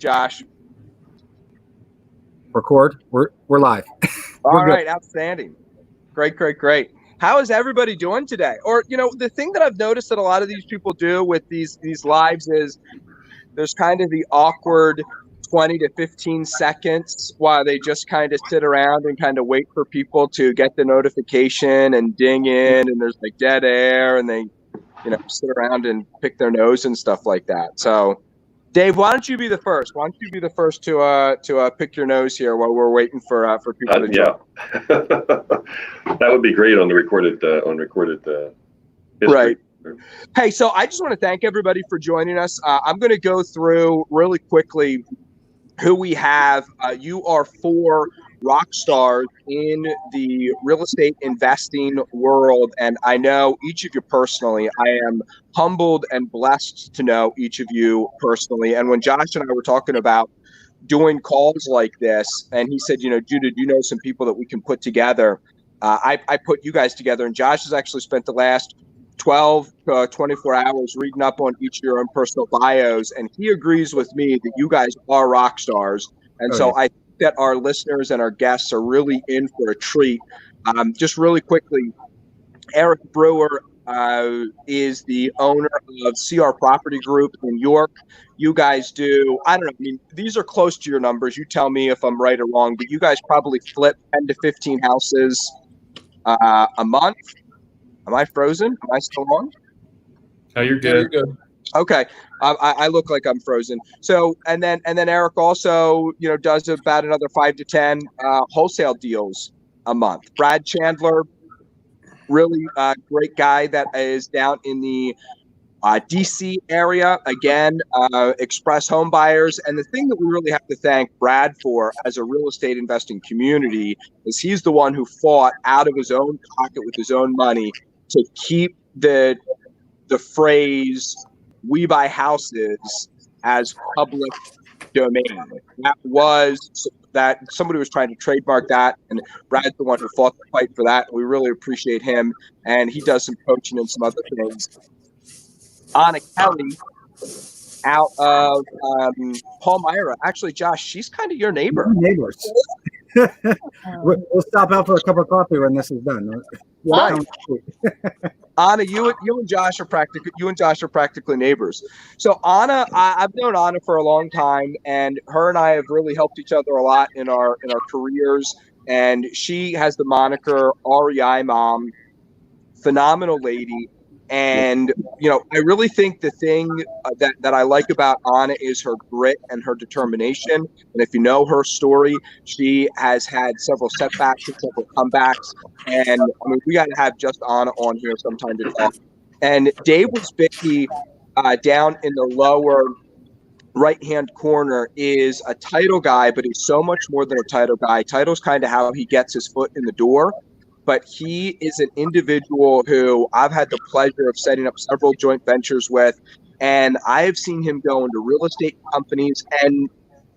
Josh. Record. We're live. All right, outstanding. Great. How is everybody doing today? Or, the thing that I've noticed that a lot of these people do with these lives is there's kind of the awkward 20 to 15 seconds while they just kind of sit around and kind of wait for people to get the notification and ding in, and there's like dead air, and they, sit around and pick their nose and stuff like that. So, Dave, why don't you be the first? Why don't you be the first to pick your nose here while we're waiting for people to join? That would be great on the recorded history. Right. Hey, so I just want to thank everybody for joining us. I'm going to go through really quickly who we have. You are 4 rock stars in the real estate investing world, and I know each of you personally. I am humbled and blessed to know each of you personally. And when Josh and I were talking about doing calls like this, and he said, Judah, do you know some people that we can put together? I put you guys together, and Josh has actually spent the last 12 to 24 hours reading up on each of your own personal bios, and he agrees with me that you guys are rock stars. And I think that our listeners and our guests are really in for a treat. Just really quickly, Eric Brewer is the owner of CR Property Group in York. You guys do, I don't know, these are close to your numbers. You tell me if I'm right or wrong, but you guys probably flip 10 to 15 houses a month. Am I frozen? Am I still on? Oh, you're good. You're good. Okay. I look like I'm frozen. So, and then Eric also, does about another 5 to 10 wholesale deals a month. Brad Chandler, really great guy that is down in the DC area. Again, Express Homebuyers. And the thing that we really have to thank Brad for as a real estate investing community is he's the one who fought out of his own pocket with his own money to keep the phrase "we buy houses" as public domain. That somebody was trying to trademark that, and Brad's the one who fought the fight for that. We really appreciate him, and he does some coaching and some other things. Anna Kelley out of Palmyra. Actually, Josh, she's kind of your neighbor. Neighbors. We'll stop out for a cup of coffee when this is done. Right. Anna, you and Josh are practically neighbors. So Anna, I've known Anna for a long time, and her and I have really helped each other a lot in our careers. And she has the moniker REI Mom. Phenomenal lady. And, I really think the thing that I like about Anna is her grit and her determination. And if you know her story, she has had several setbacks and several comebacks. And we got to have just Anna on here sometime to talk. And Dave Wirzbicki, down in the lower right-hand corner, is a title guy, but he's so much more than a title guy. Title's kind of how he gets his foot in the door. But he is an individual who I've had the pleasure of setting up several joint ventures with, and I have seen him go into real estate companies, and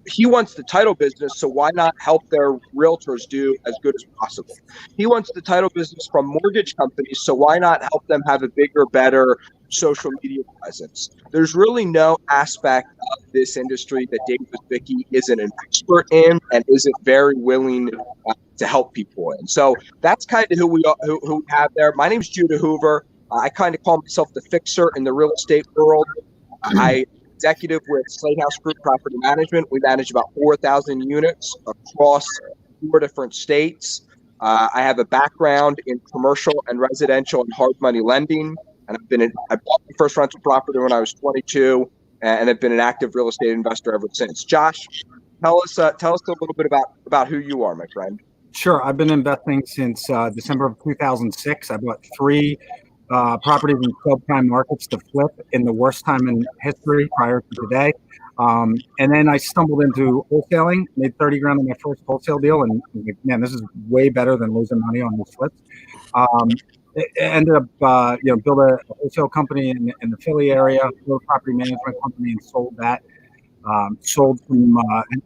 he wants the title business, so why not help their realtors do as good as possible? He wants the title business from mortgage companies, so why not help them have a bigger, better social media presence? There's really no aspect of this industry that Dave Wirzbicki isn't an expert in and isn't very willing to help people in. So that's kind of who we have there. My name's Judah Hoover. I kind of call myself the fixer in the real estate world. I executive with Slate House Group Property Management. We manage about 4,000 units across 4 different states. I have a background in commercial and residential and hard money lending, and I bought my first rental property when I was 22, and I've been an active real estate investor ever since. Josh, tell us a little bit about who you are, my friend. Sure. I've been investing since December of 2006. I bought 3 properties in subprime markets to flip in the worst time in history prior to today. And then I stumbled into wholesaling, made 30 grand on my first wholesale deal. And man, this is way better than losing money on these flips. It ended up, build a wholesale company in the Philly area, built a property management company, and sold that. Sold from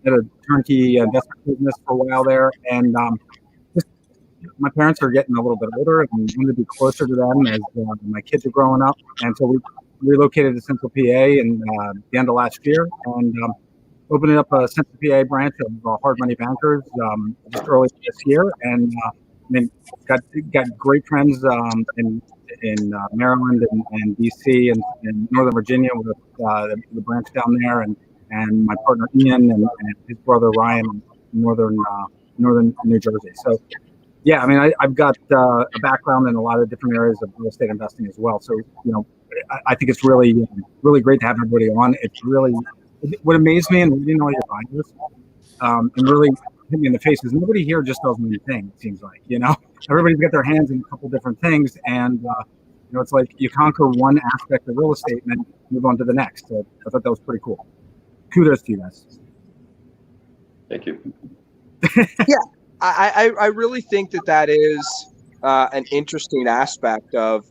had a turnkey investment business for a while there, and my parents are getting a little bit older and wanted to be closer to them as my kids are growing up, and so we relocated to Central PA in the end of last year, and opening up a Central PA branch of Hard Money Bankers just early this year, and I mean, got great friends in Maryland and DC and Northern Virginia with the branch down there, and my partner Ian and his brother Ryan in northern New Jersey. So yeah, I mean, I've got a background in a lot of different areas of real estate investing as well. So I think it's really great to have everybody on. It's really what amazed me in reading all your bios and really hit me in the face is nobody here just does one thing. It seems like everybody's got their hands in a couple different things, and it's like you conquer one aspect of real estate and then move on to the next. So I thought that was pretty cool. Kudos to you guys. Thank you. Yeah, I really think that is an interesting aspect of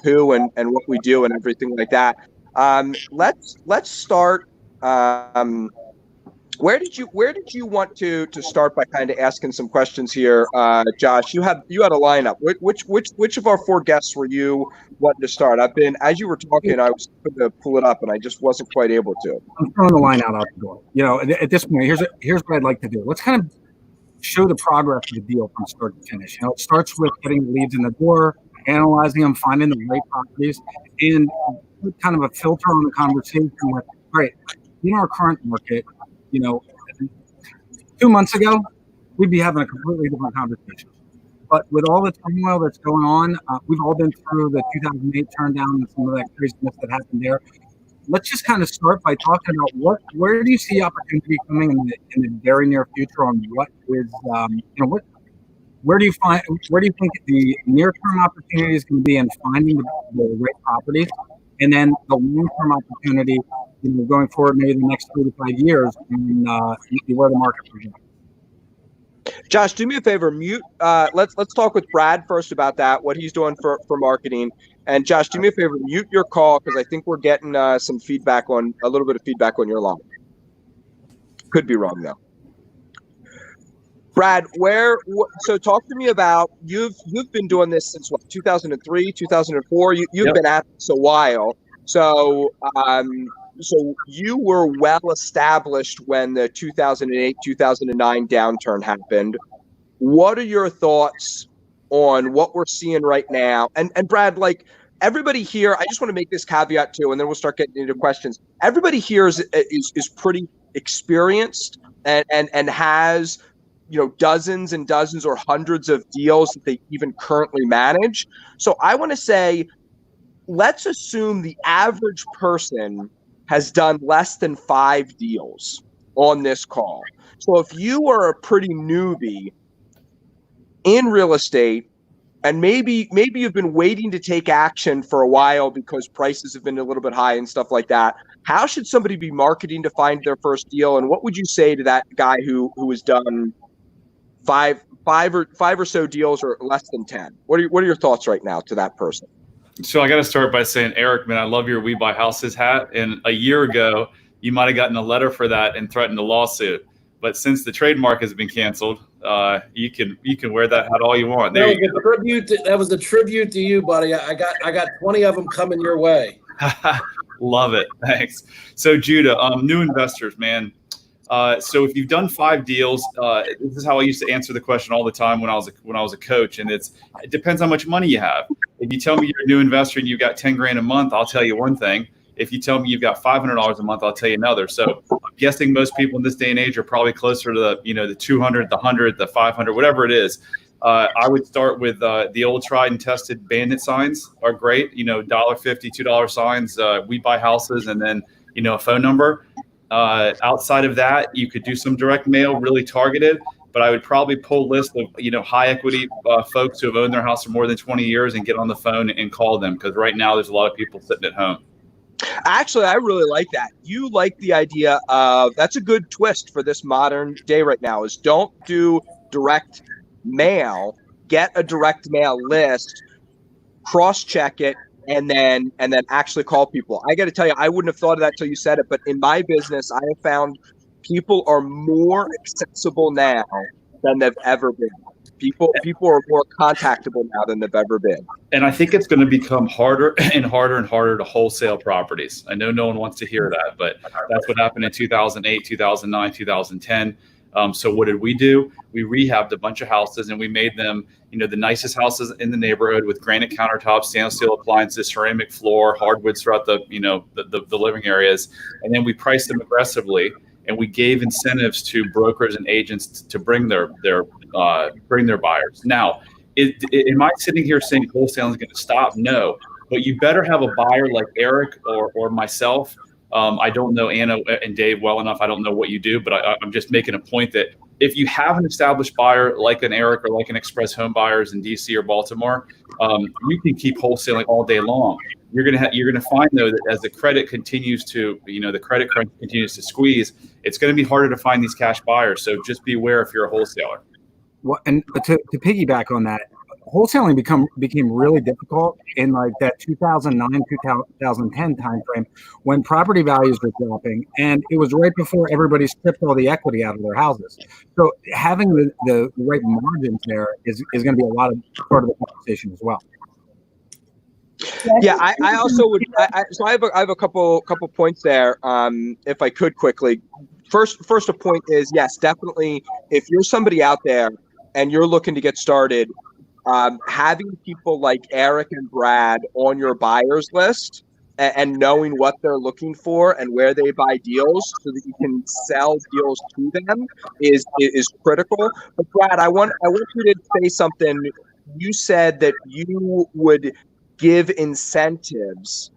who and what we do and everything like that. Let's start. Where did you want to start by kind of asking some questions here, Josh? You had a lineup. Which of our four guests were you wanting to start? As you were talking, I was going to pull it up and I just wasn't quite able to. I'm throwing the line out the door. At this point, here's what I'd like to do. Let's kind of show the progress of the deal from start to finish. It starts with getting the leads in the door, analyzing them, finding the right properties, and put kind of a filter on the conversation with, all right, in our current market, 2 months ago, we'd be having a completely different conversation. But with all the turmoil that's going on, we've all been through the 2008 turndown and some of that craziness that happened there. Let's just kind of start by talking about where do you see opportunity coming in the very near future on what is, where do you think the near-term opportunity is going to be in finding the right properties, and then the long-term opportunity, going forward, maybe the next 3 to 5 years, and where the market is going. Josh, do me a favor. Mute. Let's talk with Brad first about that, what he's doing for marketing. And Josh, do me a favor. Mute your call because I think we're getting a little bit of feedback on your line. Could be wrong though. Brad, so talk to me about you've been doing this since what, 2003, 2004. You've Yep. been at this a while. So you were well established when the 2008, 2009 downturn happened. What are your thoughts on what we're seeing right now? And Brad, like everybody here, I just want to make this caveat too, and then we'll start getting into questions. Everybody here is pretty experienced and has dozens and dozens or hundreds of deals that they even currently manage. So I want to say, let's assume the average person has done less than 5 deals on this call. So if you are a pretty newbie in real estate, and maybe you've been waiting to take action for a while because prices have been a little bit high and stuff like that, how should somebody be marketing to find their first deal? And what would you say to that guy who has done five or so deals or less than 10? What are your thoughts right now to that person? So I got to start by saying, Eric, man, I love your We Buy Houses hat. And a year ago, you might have gotten a letter for that and threatened a lawsuit. But since the trademark has been canceled, you can wear that hat all you want. There you go. That was a tribute to you, buddy. I got 20 of them coming your way. Love it. Thanks. So Judah, new investors, man. So if you've done 5 deals, this is how I used to answer the question all the time when I was a coach, and it depends how much money you have. If you tell me you're a new investor and you've got 10 grand a month, I'll tell you one thing. If you tell me you've got $500 a month, I'll tell you another. So I'm guessing most people in this day and age are probably closer to the 200, the 100, the 500, whatever it is. I would start with the old tried and tested bandit signs are great. $1.50, $2 signs. We buy houses, and then a phone number. Outside of that, you could do some direct mail, really targeted, but I would probably pull a list of, high equity folks who have owned their house for more than 20 years and get on the phone and call them. Because right now there's a lot of people sitting at home. Actually, I really like that. You like the idea of, that's a good twist for this modern day right now, is don't do direct mail, get a direct mail list, cross-check it, and then actually call people. I got to tell you, I wouldn't have thought of that till you said it, but in my business, I have found people are more accessible now than they've ever been. People are more contactable now than they've ever been. And I think it's going to become harder and harder and harder to wholesale properties. I know no one wants to hear that, but that's what happened in 2008, 2009, 2010. So what did we do? We rehabbed a bunch of houses and we made them, the nicest houses in the neighborhood with granite countertops, stainless steel appliances, ceramic floor, hardwoods throughout the living areas. And then we priced them aggressively, and we gave incentives to brokers and agents to bring their buyers. Now, am I sitting here saying wholesaling is going to stop? No, but you better have a buyer like Eric or myself. I don't know Anna and Dave well enough. I don't know what you do, but I'm just making a point that if you have an established buyer like an Eric or like an Express Homebuyers in DC or Baltimore, you can keep wholesaling all day long. You're gonna find though that as the credit continues to, the credit crunch continues to squeeze, it's going to be harder to find these cash buyers. So just be aware if you're a wholesaler. Well, and to piggyback on that, wholesaling became really difficult in like that 2009, 2010 timeframe when property values were dropping, and it was right before everybody stripped all the equity out of their houses. So having the right margins there is going to be a lot of part of the conversation as well. Yeah, I also would. So I have a couple points there. If I could quickly, first a point is yes, definitely. If you're somebody out there and you're looking to get started, having people like Eric and Brad on your buyers list and knowing what they're looking for and where they buy deals so that you can sell deals to them is critical. But Brad, I want you to say something. You said that you would give incentives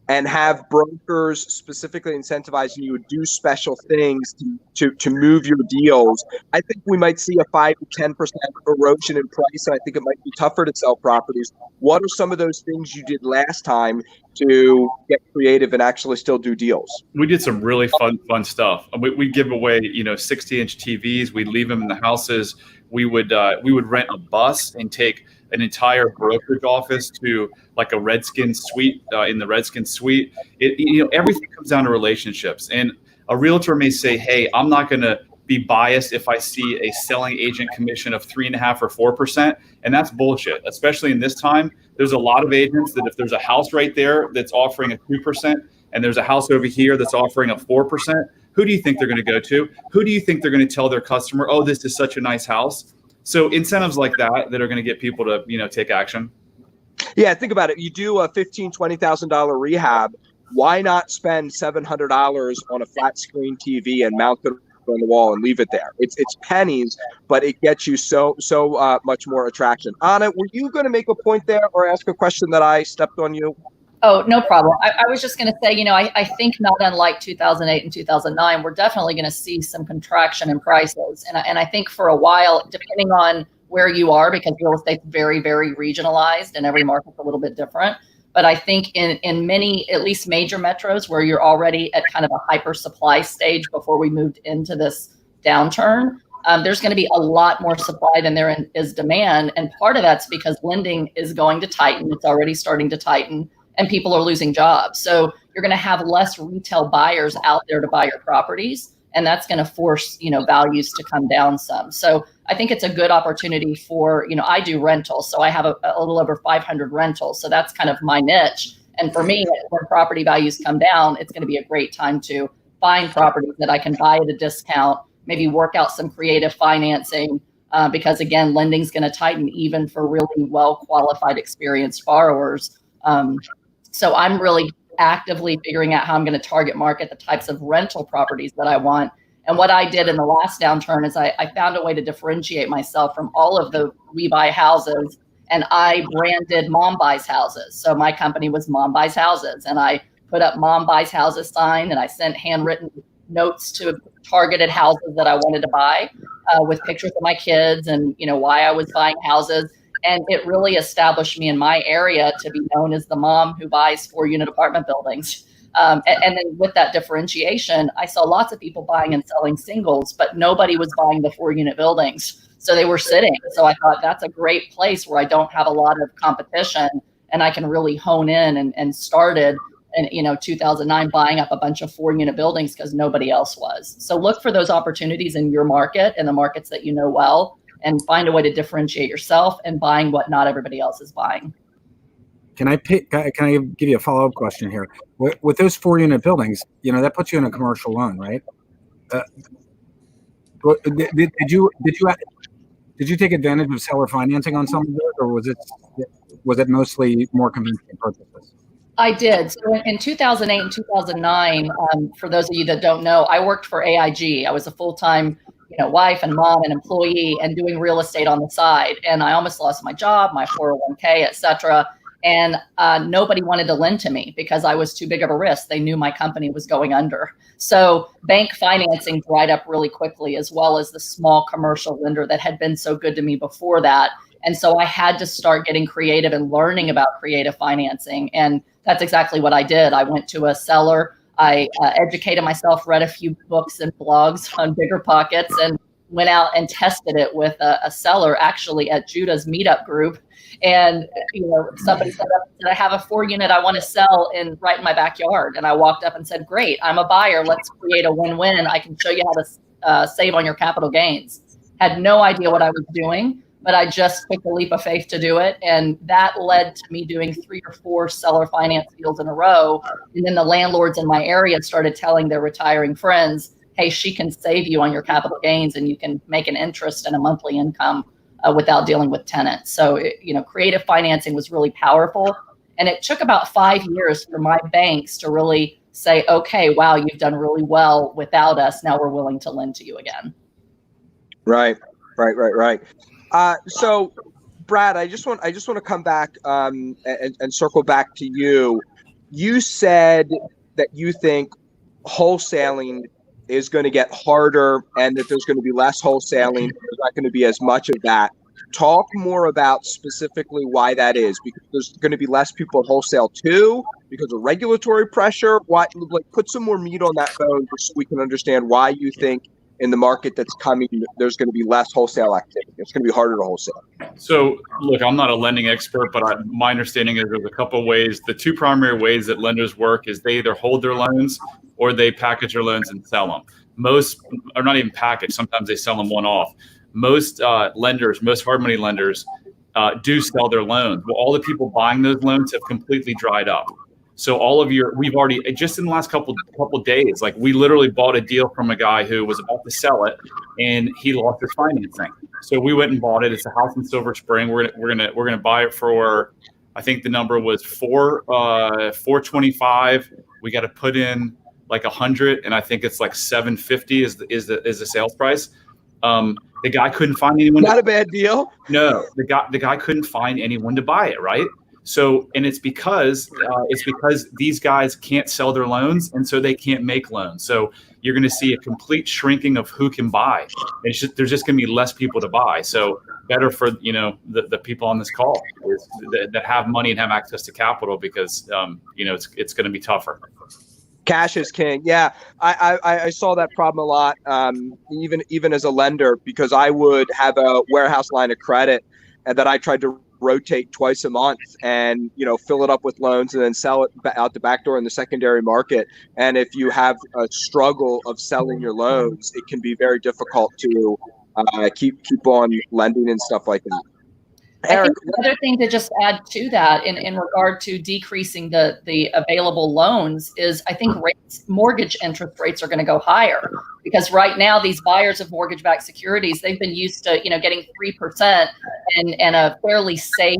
and have brokers specifically incentivizing you to do special things to move your deals. I think we might see a 5 to 10% erosion in price, and I think it might be tougher to sell properties. What are some of those things you did last time to get creative and actually still do deals? We did some really fun stuff. We'd give away, 60-inch TVs. We'd leave them in the houses. We would rent a bus and take an entire brokerage office to like a Redskin suite in the Redskin suite. Everything comes down to relationships. And a realtor may say, hey, I'm not going to be biased if I see a selling agent commission of 3.5% or 4%. And that's bullshit, especially in this time. There's a lot of agents that if there's a house right there that's offering a 2% and there's a house over here that's offering a 4%, who do you think they're going to go to? Who do you think they're going to tell their customer, oh, this is such a nice house? So incentives like that are going to get people to, take action. Yeah, think about it. You do a $15,000, $20,000 rehab. Why not spend $700 on a flat screen TV and mount it on the wall and leave it there? It's pennies, but it gets you so much more attraction. Anna, were you going to make a point there or ask a question that I stepped on you? Oh, no problem. I was just going to say, I think not unlike 2008 and 2009, we're definitely going to see some contraction in prices. And I think for a while, depending on where you are, because real estate's very, very regionalized and every market's a little bit different. But I think in many, at least major metros where you're already at kind of a hyper supply stage before we moved into this downturn, there's going to be a lot more supply than there is demand. And part of that's because lending is going to tighten. It's already starting to tighten. And people are losing jobs. So you're going to have less retail buyers out there to buy your properties. And that's going to force, values to come down some. So I think it's a good opportunity for, I do rentals. So I have a little over 500 rentals. So that's kind of my niche. And for me, when property values come down, it's going to be a great time to find properties that I can buy at a discount, maybe work out some creative financing. Because again, lending's going to tighten even for really well-qualified, experienced borrowers. So I'm really actively figuring out how I'm going to target market the types of rental properties that I want. And what I did in the last downturn is I found a way to differentiate myself from all of the We Buy houses, and I branded Mom Buys Houses. So my company was Mom Buys Houses, and I put up Mom Buys Houses sign, and I sent handwritten notes to targeted houses that I wanted to buy with pictures of my kids and, why I was buying houses. And it really established me in my area to be known as the mom who buys 4-unit apartment buildings. And then with that differentiation, I saw lots of people buying and selling singles, but nobody was buying the 4-unit buildings. So they were sitting. So I thought that's a great place where I don't have a lot of competition and I can really hone in and started in 2009 buying up a bunch of 4-unit buildings because nobody else was. So look for those opportunities in your market and the markets that you know well. and find a way to differentiate yourself and buying what not everybody else is buying. Can I give you a follow-up question here? With those 4-unit buildings, that puts you in a commercial loan, right? Did you take advantage of seller financing on some of those, or was it mostly more convenient purchases? I did. So in 2008 and 2009, for those of you that don't know, I worked for AIG. I was a full-time, wife and mom and employee, and doing real estate on the side. And I almost lost my job, my 401k, et cetera. And nobody wanted to lend to me because I was too big of a risk. They knew my company was going under. So bank financing dried up really quickly, as well as the small commercial lender that had been so good to me before that. And so I had to start getting creative and learning about creative financing. And that's exactly what I did. I went to a seller. I educated myself, read a few books and blogs on Bigger Pockets, and went out and tested it with a seller actually at Judah's Meetup group. And, somebody said, I have a 4-unit I want to sell right in my backyard. And I walked up and said, great, I'm a buyer. Let's create a win-win. I can show you how to save on your capital gains. Had no idea what I was doing, but I just took the leap of faith to do it. And that led to me doing 3 or 4 seller finance deals in a row. And then the landlords in my area started telling their retiring friends, hey, she can save you on your capital gains and you can make an interest and a monthly income without dealing with tenants. So, creative financing was really powerful. And it took about 5 years for my banks to really say, okay, wow, you've done really well without us. Now we're willing to lend to you again. Right. So, Brad, I just want to come back and circle back to you. You said that you think wholesaling is going to get harder and that there's going to be less wholesaling. There's not going to be as much of that. Talk more about specifically why that is, because there's going to be less people wholesale too because of regulatory pressure. Put some more meat on that bone so we can understand why you think in the market that's coming, there's going to be less wholesale activity. It's going to be harder to wholesale. So, look, I'm not a lending expert, but my understanding is there's a couple of ways. The 2 primary ways that lenders work is they either hold their loans or they package their loans and sell them. Most are not even packaged. Sometimes they sell them one-off. Most lenders, most hard money lenders do sell their loans. Well, all the people buying those loans have completely dried up. So we've already, just in the last couple days, like we literally bought a deal from a guy who was about to sell it and he lost his financing. So we went and bought it. It's a house in Silver Spring. We're gonna buy it for, I think the number was $425. We got to put in like 100, and I think it's like 750 is the sales price. The guy couldn't find anyone. Not a bad deal. No, the guy couldn't find anyone to buy it, right? So, and it's because these guys can't sell their loans, and so they can't make loans. So you're going to see a complete shrinking of who can buy. There's just going to be less people to buy. So better for the people on this call that have money and have access to capital, because it's going to be tougher. Cash is king. Yeah, I saw that problem a lot, even as a lender, because I would have a warehouse line of credit and that I tried to rotate twice a month and fill it up with loans and then sell it out the back door in the secondary market. And if you have a struggle of selling your loans, it can be very difficult to keep on lending and stuff like that. I think the other thing to just add to that in regard to decreasing the available loans is I think mortgage interest rates are going to go higher, because right now these buyers of mortgage-backed securities, they've been used to getting 3% and a fairly safe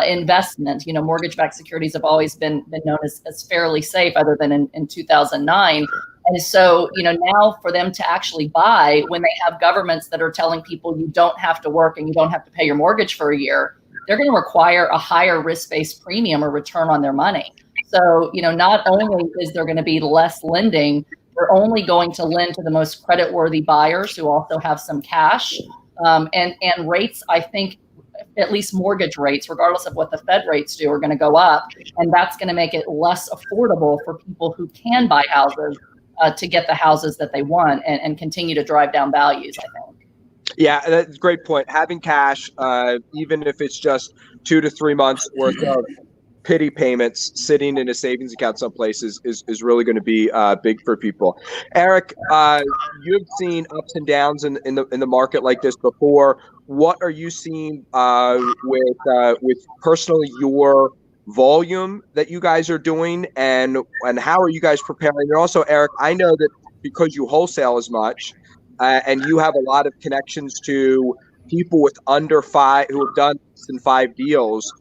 investment. Mortgage-backed securities have always been known as fairly safe, other than in 2009. And so, now for them to actually buy, when they have governments that are telling people you don't have to work and you don't have to pay your mortgage for a year, they're going to require a higher risk-based premium or return on their money. So, not only is there going to be less lending, we're only going to lend to the most creditworthy buyers who also have some cash. And rates, I think, at least mortgage rates, regardless of what the Fed rates do, are going to go up. And that's going to make it less affordable for people who can buy houses to get the houses that they want and continue to drive down values, I think. Yeah, that's a great point. Having cash, even if it's just 2 to 3 months worth of pity payments sitting in a savings account someplace is really going to be big for people. Eric, you've seen ups and downs in the market like this before. What are you seeing with personally your volume that you guys are doing, and how are you guys preparing? And also, Eric, I know that because you wholesale as much, and you have a lot of connections to people with under 5 who have done less than 5 deals.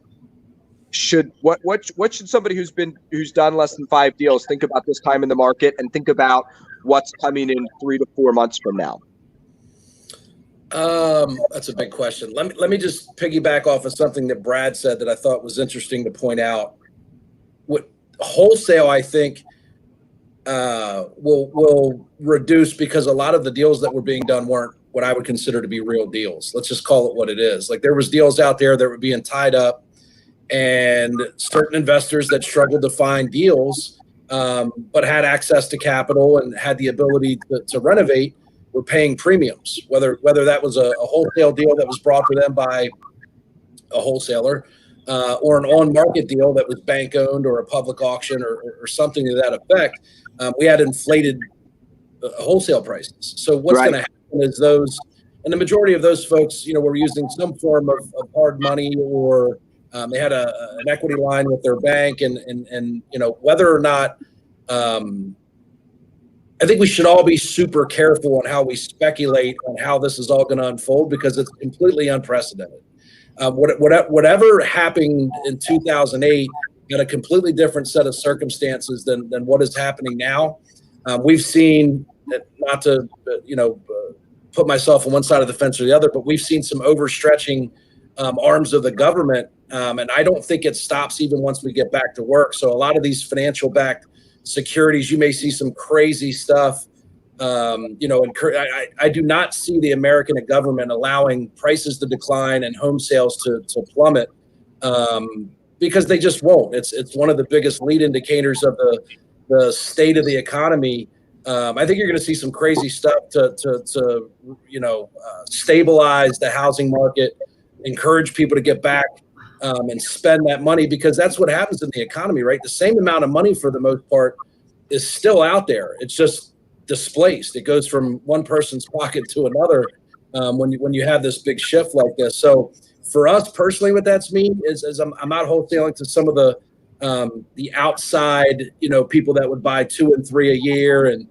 What should somebody who's done less than 5 deals think about this time in the market, and think about what's coming in 3 to 4 months from now? That's a big question. Let me just piggyback off of something that Brad said that I thought was interesting to point out. What wholesale, I think, will reduce, because a lot of the deals that were being done weren't what I would consider to be real deals. Let's just call it what it is. Like, there was deals out there that were being tied up, and certain investors that struggled to find deals, but had access to capital and had the ability to renovate, were paying premiums, whether that was a wholesale deal that was brought to them by a wholesale, or an on-market deal that was bank-owned, or a public auction, or something to that effect. We had inflated wholesale prices. So what's going to happen is and the majority of those folks, were using some form of hard money, or they had an equity line with their bank, and whether or not. I think we should all be super careful on how we speculate on how this is all going to unfold, because it's completely unprecedented. Whatever happened in 2008 had a completely different set of circumstances than what is happening now. We've seen, not to put myself on one side of the fence or the other, but we've seen some overstretching arms of the government, and I don't think it stops even once we get back to work. So a lot of these financial-backed securities, you may see some crazy stuff. I do not see the American government allowing prices to decline and home sales to plummet, because they just won't. It's one of the biggest lead indicators of the state of the economy. I think you're going to see some crazy stuff to stabilize the housing market, encourage people to get back and spend that money, because that's what happens in the economy, right? The same amount of money, for the most part, is still out there. It's just displaced. It goes from one person's pocket to another when you have this big shift like this. So for us personally, what that's mean is I'm out wholesaling to some of the outside, people that would buy 2 and 3 a year, and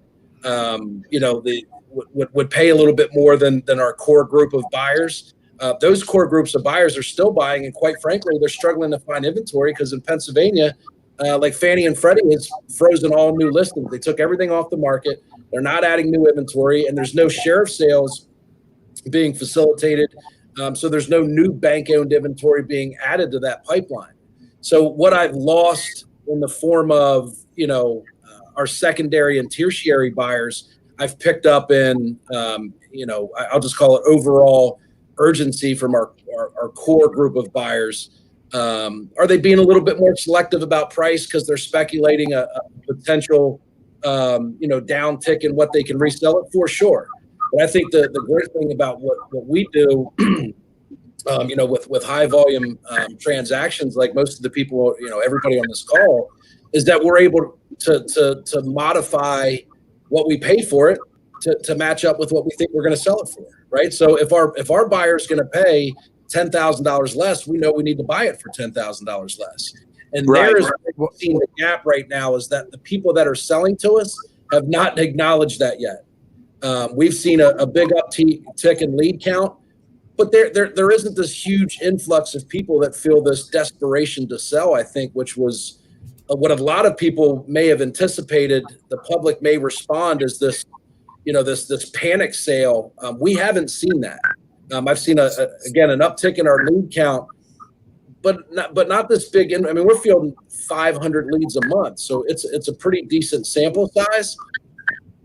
would pay a little bit more than our core group of buyers. Those core groups of buyers are still buying, and quite frankly, they're struggling to find inventory, because in Pennsylvania, like Fannie and Freddie has frozen all new listings. They took everything off the market. They're not adding new inventory, and there's no sheriff sales being facilitated. So there's no new bank-owned inventory being added to that pipeline. So what I've lost in the form of, our secondary and tertiary buyers, I've picked up in, I'll just call it overall urgency from our core group of buyers. Are they being a little bit more selective about price because they're speculating a potential, downtick in what they can resell it for? Sure. But I think the great thing about what we do, with high volume transactions, like most of the people, everybody on this call, is that we're able to modify what we pay for it to match up with what we think we're going to sell it for, right? So if our buyer's going to pay $10,000 less, we know we need to buy it for $10,000 less. And there's seeing the gap right now, is that the people that are selling to us have not acknowledged that yet. We've seen a big uptick in lead count, but there isn't this huge influx of people that feel this desperation to sell, I think, which was what a lot of people may have anticipated. The public may respond as this, this panic sale. We haven't seen that. I've seen again an uptick in our lead count, but not this big. I mean, we're fielding 500 leads a month, so it's a pretty decent sample size.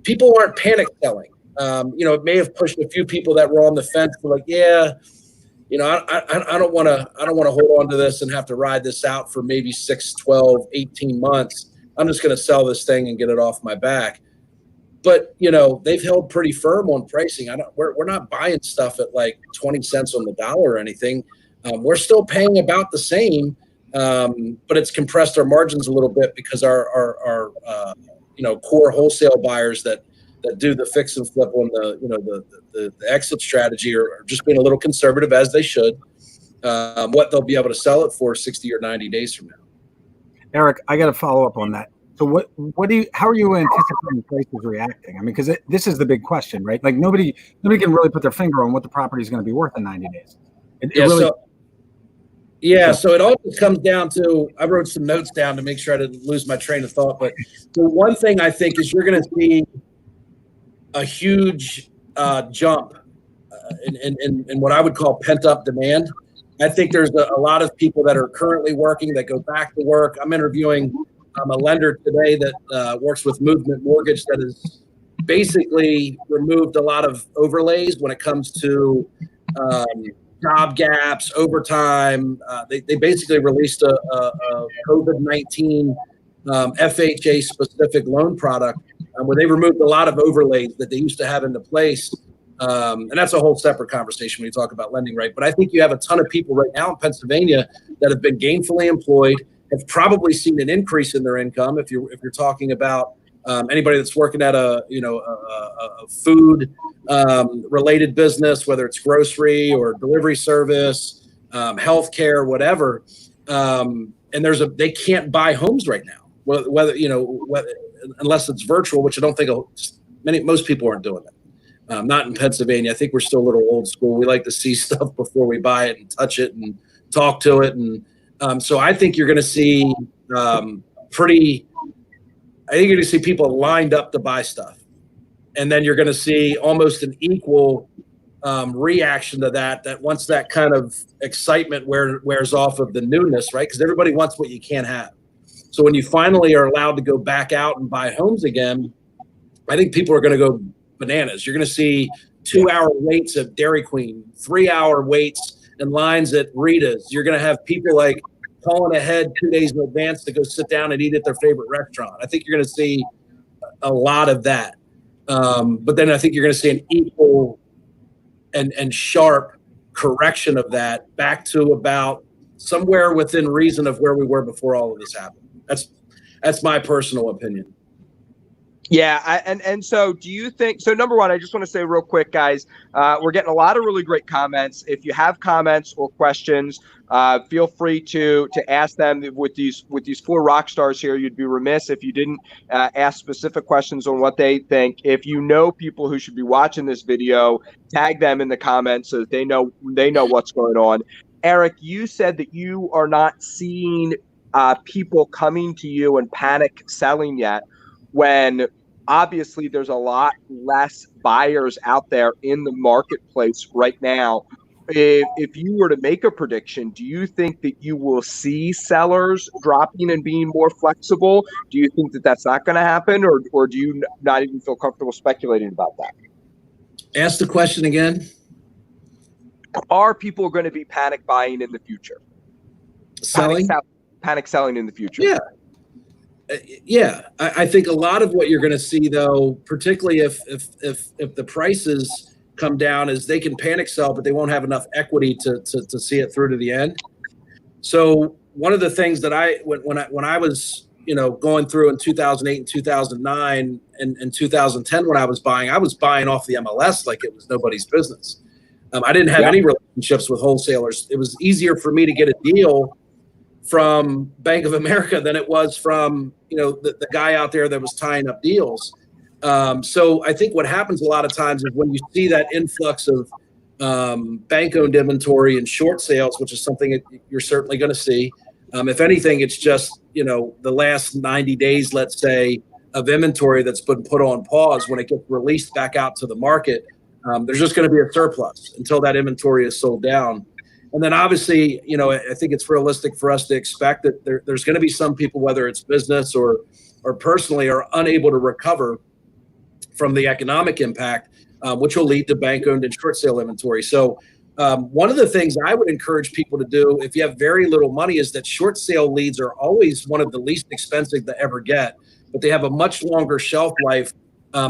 People aren't panic selling. It may have pushed a few people that were on the fence, like, I don't want to hold on to this and have to ride this out for maybe 6, 12, 18 months. I'm just going to sell this thing and get it off my back. But, they've held pretty firm on pricing. We're not buying stuff at like 20 cents on the dollar or anything. We're still paying about the same, but it's compressed our margins a little bit because our core wholesale buyers that do the fix and flip on the exit strategy are just being a little conservative, as they should. What they'll be able to sell it for 60 or 90 days from now. Eric, I got to follow up on that. So how are you anticipating prices reacting? I mean, because this is the big question, right? Like nobody can really put their finger on what the property is going to be worth in 90 days. So it all just comes down to, I wrote some notes down to make sure I didn't lose my train of thought. But the one thing I think is you're going to see a huge jump in what I would call pent up demand. I think there's a lot of people that are currently working that go back to work. I'm interviewing a lender today that works with Movement Mortgage that has basically removed a lot of overlays when it comes to job gaps, overtime. They basically released a COVID-19 FHA specific loan product where they removed a lot of overlays that they used to have into place. And that's a whole separate conversation when you talk about lending, right? But I think you have a ton of people right now in Pennsylvania that have been gainfully employed, have probably seen an increase in their income. If you're talking about anybody that's working at a food related business, whether it's grocery or delivery service, healthcare, whatever, and they can't buy homes right now. Whether unless it's virtual, which I don't think most people aren't doing it. Not in Pennsylvania. I think we're still a little old school. We like to see stuff before we buy it and touch it and talk to it. And so I think you're going to see people lined up to buy stuff. And then you're going to see almost an equal reaction to that once that kind of excitement wears off of the newness, right? Because everybody wants what you can't have. So when you finally are allowed to go back out and buy homes again, I think people are going to go bananas. You're going to see 2-hour waits at Dairy Queen, 3-hour waits and lines at Rita's. You're going to have people like calling ahead 2 days in advance to go sit down and eat at their favorite restaurant. I think you're going to see a lot of that. But then I think you're going to see an equal and sharp correction of that back to about somewhere within reason of where we were before all of this happened. That's my personal opinion. Yeah, and so do you think, so number one, I just want to say real quick, guys, we're getting a lot of really great comments. If you have comments or questions, feel free to ask them. With these 4 rock stars here, you'd be remiss if you didn't ask specific questions on what they think. If you know people who should be watching this video, tag them in the comments so that they know what's going on. Eric, you said that you are not seeing people coming to you and panic selling yet, when obviously there's a lot less buyers out there in the marketplace right now. If you were to make a prediction, do you think that you will see sellers dropping and being more flexible? Do you think that that's not going to happen, or do you not even feel comfortable speculating about that? Ask the question again. Are people going to be panic buying in the future? Panic selling in the future? Yeah. Yeah, I think a lot of what you're going to see, though, particularly if the prices come down, is they can panic sell, but they won't have enough equity to see it through to the end. So one of the things that when I was going through in 2008 and 2009 and 2010 when I was buying off the MLS like it was nobody's business. I didn't have any relationships with wholesalers. It was easier for me to get a deal from Bank of America than it was from the guy out there that was tying up deals. So I think what happens a lot of times is when you see that influx of bank-owned inventory and short sales, which is something that you're certainly going to see. If anything, it's just the last 90 days, let's say, of inventory that's been put on pause. When it gets released back out to the market, there's just going to be a surplus until that inventory is sold down. And then obviously, I think it's realistic for us to expect that there's going to be some people, whether it's business or personally, are unable to recover from the economic impact, which will lead to bank-owned and short sale inventory. So one of the things I would encourage people to do if you have very little money is that short sale leads are always one of the least expensive to ever get, but they have a much longer shelf life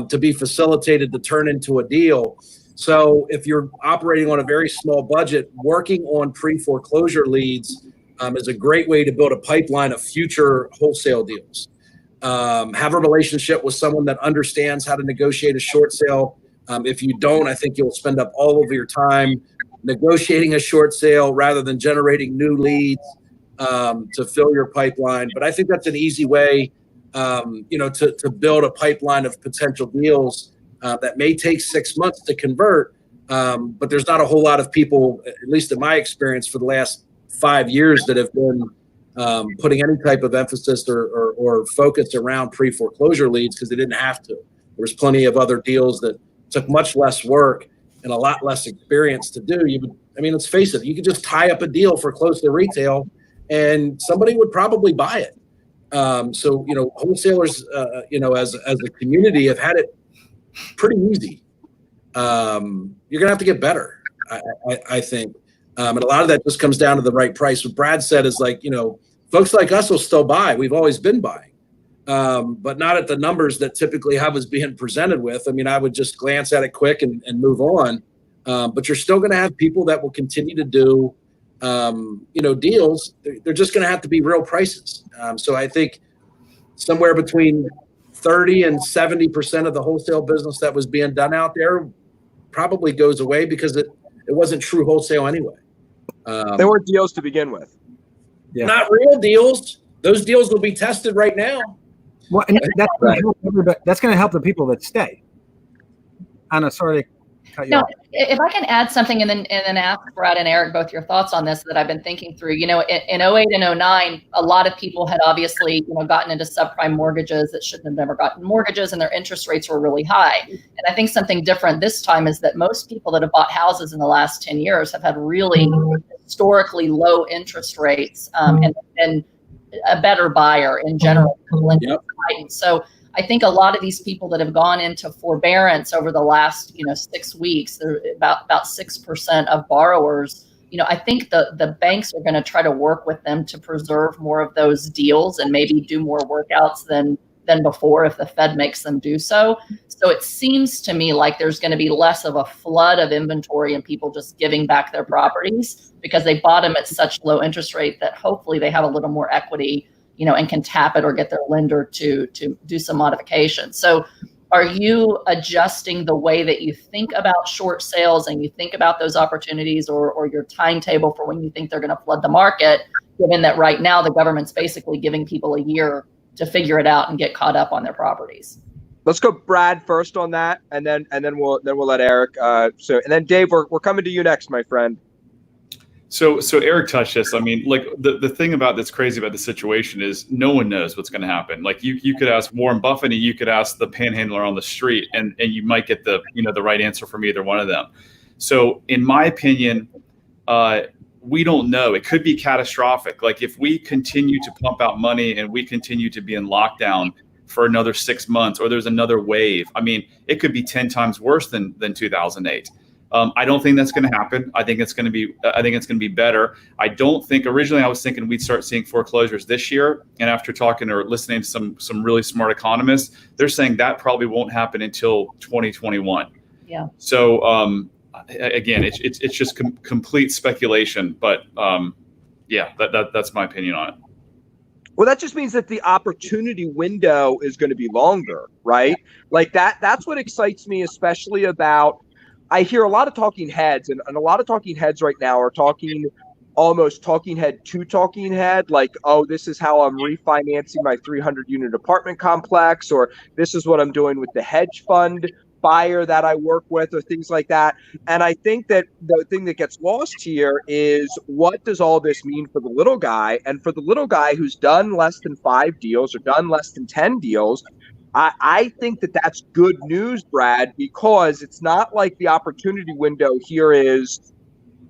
to be facilitated to turn into a deal. So if you're operating on a very small budget, working on pre-foreclosure leads is a great way to build a pipeline of future wholesale deals. Have a relationship with someone that understands how to negotiate a short sale. If you don't, I think you'll spend up all of your time negotiating a short sale rather than generating new leads to fill your pipeline. But I think that's an easy way, to build a pipeline of potential deals that may take 6 months to convert. But there's not a whole lot of people, at least in my experience for the last 5 years, that have been putting any type of emphasis or focus around pre-foreclosure leads because they didn't have to. There was plenty of other deals that took much less work and a lot less experience to do. Let's face it, you could just tie up a deal for close to retail and somebody would probably buy it. Wholesalers, as a community have had it pretty easy. You're gonna have to get better, I think. And a lot of that just comes down to the right price. What Brad said is folks like us will still buy. We've always been buying, but not at the numbers that typically have us being presented with. I would just glance at it quick and move on. But you're still going to have people that will continue to do, deals. They're just going to have to be real prices. So I think somewhere between 30 and 70% of the wholesale business that was being done out there probably goes away because it wasn't true wholesale anyway. They weren't deals to begin with. Yeah. Not real deals. Those deals will be tested right now. Well, and that's going to help the people that stay. Anna, sorry to cut you off. If I can add something and then ask Brad and Eric both your thoughts on this that I've been thinking through. In 08 and 09, a lot of people had obviously gotten into subprime mortgages that shouldn't have never gotten mortgages, and their interest rates were really high. And I think something different this time is that most people that have bought houses in the last 10 years have had really historically low interest rates and a better buyer in general. Yep. So I think a lot of these people that have gone into forbearance over the last 6 weeks, they're about 6% of borrowers. I think the banks are going to try to work with them to preserve more of those deals and maybe do more workouts than before if the Fed makes them do so. So it seems to me like there's going to be less of a flood of inventory and people just giving back their properties because they bought them at such low interest rate that hopefully they have a little more equity, and can tap it or get their lender to do some modifications. So are you adjusting the way that you think about short sales and you think about those opportunities or your timetable for when you think they're going to flood the market, given that right now the government's basically giving people a year to figure it out and get caught up on their properties? Let's go Brad first on that, and then we'll let Eric. And then Dave, we're coming to you next, my friend. So Eric touched this. The thing about that's crazy about the situation is no one knows what's going to happen. You could ask Warren Buffett and you could ask the panhandler on the street and you might get the right answer from either one of them. So in my opinion, we don't know. It could be catastrophic. If we continue to pump out money and we continue to be in lockdown for another 6 months or there's another wave, it could be 10 times worse than 2008. I don't think that's going to happen. I think it's going to be better. I don't think originally I was thinking we'd start seeing foreclosures this year. And after talking or listening to some really smart economists, they're saying that probably won't happen until 2021. Yeah. So again, it's just complete speculation. But that's my opinion on it. Well, that just means that the opportunity window is going to be longer, right? That's what excites me, especially about. I hear a lot of talking heads, and a lot of talking heads right now are almost talking head to talking head, this is how I'm refinancing my 300-unit apartment complex, or this is what I'm doing with the hedge fund buyer that I work with, or things like that. And I think that the thing that gets lost here is what does all this mean for the little guy? And for the little guy who's done less than 5 deals or done less than 10 deals, I think that that's good news, Brad, because it's not like the opportunity window here is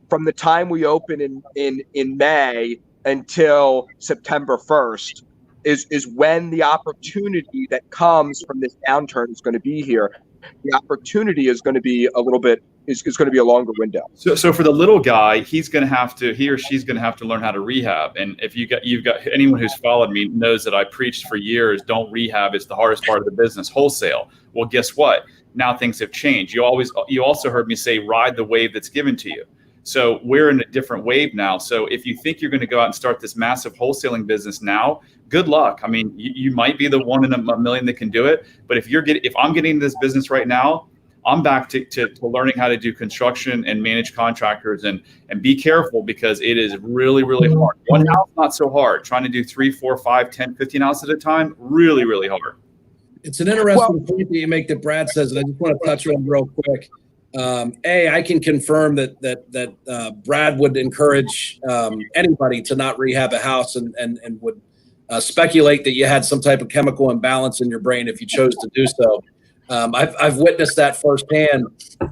from the time we open in May until September 1st is when the opportunity that comes from this downturn is going to be here. The opportunity is going to be a little bit is going to be a longer window. So for the little guy, he or she's going to have to learn how to rehab. And if you've got anyone who's followed me knows that I preached for years, don't rehab. It's the hardest part of the business, wholesale. Well, guess what? Now things have changed. You also heard me say, ride the wave that's given to you. So we're in a different wave now. So if you think you're going to go out and start this massive wholesaling business now, good luck. I mean, you might be the one in a million that can do it. But if I'm getting this business right now, I'm back to learning how to do construction and manage contractors and be careful, because it is really, really hard. One house, not so hard. Trying to do 3, 4, 5, 10, 15 houses at a time, really, really hard. It's an interesting point that you make that Brad says, and I just want to touch on real quick. I can confirm that Brad would encourage anybody to not rehab a house and would speculate that you had some type of chemical imbalance in your brain if you chose to do so. I've witnessed that firsthand.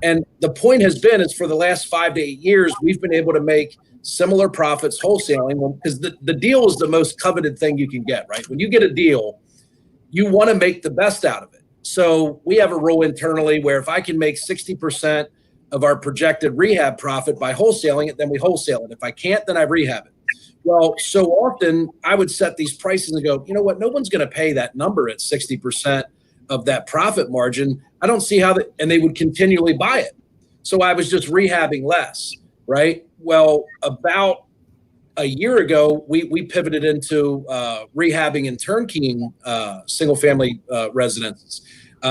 And the point has been is for the last 5 to 8 years, we've been able to make similar profits wholesaling, because the deal is the most coveted thing you can get, right? When you get a deal, you want to make the best out of it. So we have a rule internally where if I can make 60% of our projected rehab profit by wholesaling it, then we wholesale it. If I can't, then I rehab it. Well, so often I would set these prices and go, you know what? No one's going to pay that number at 60% of that profit margin. I don't see how that, and they would continually buy it. So I was just rehabbing less, right? Well, about a year ago, we pivoted into rehabbing and turnkeying single family residences.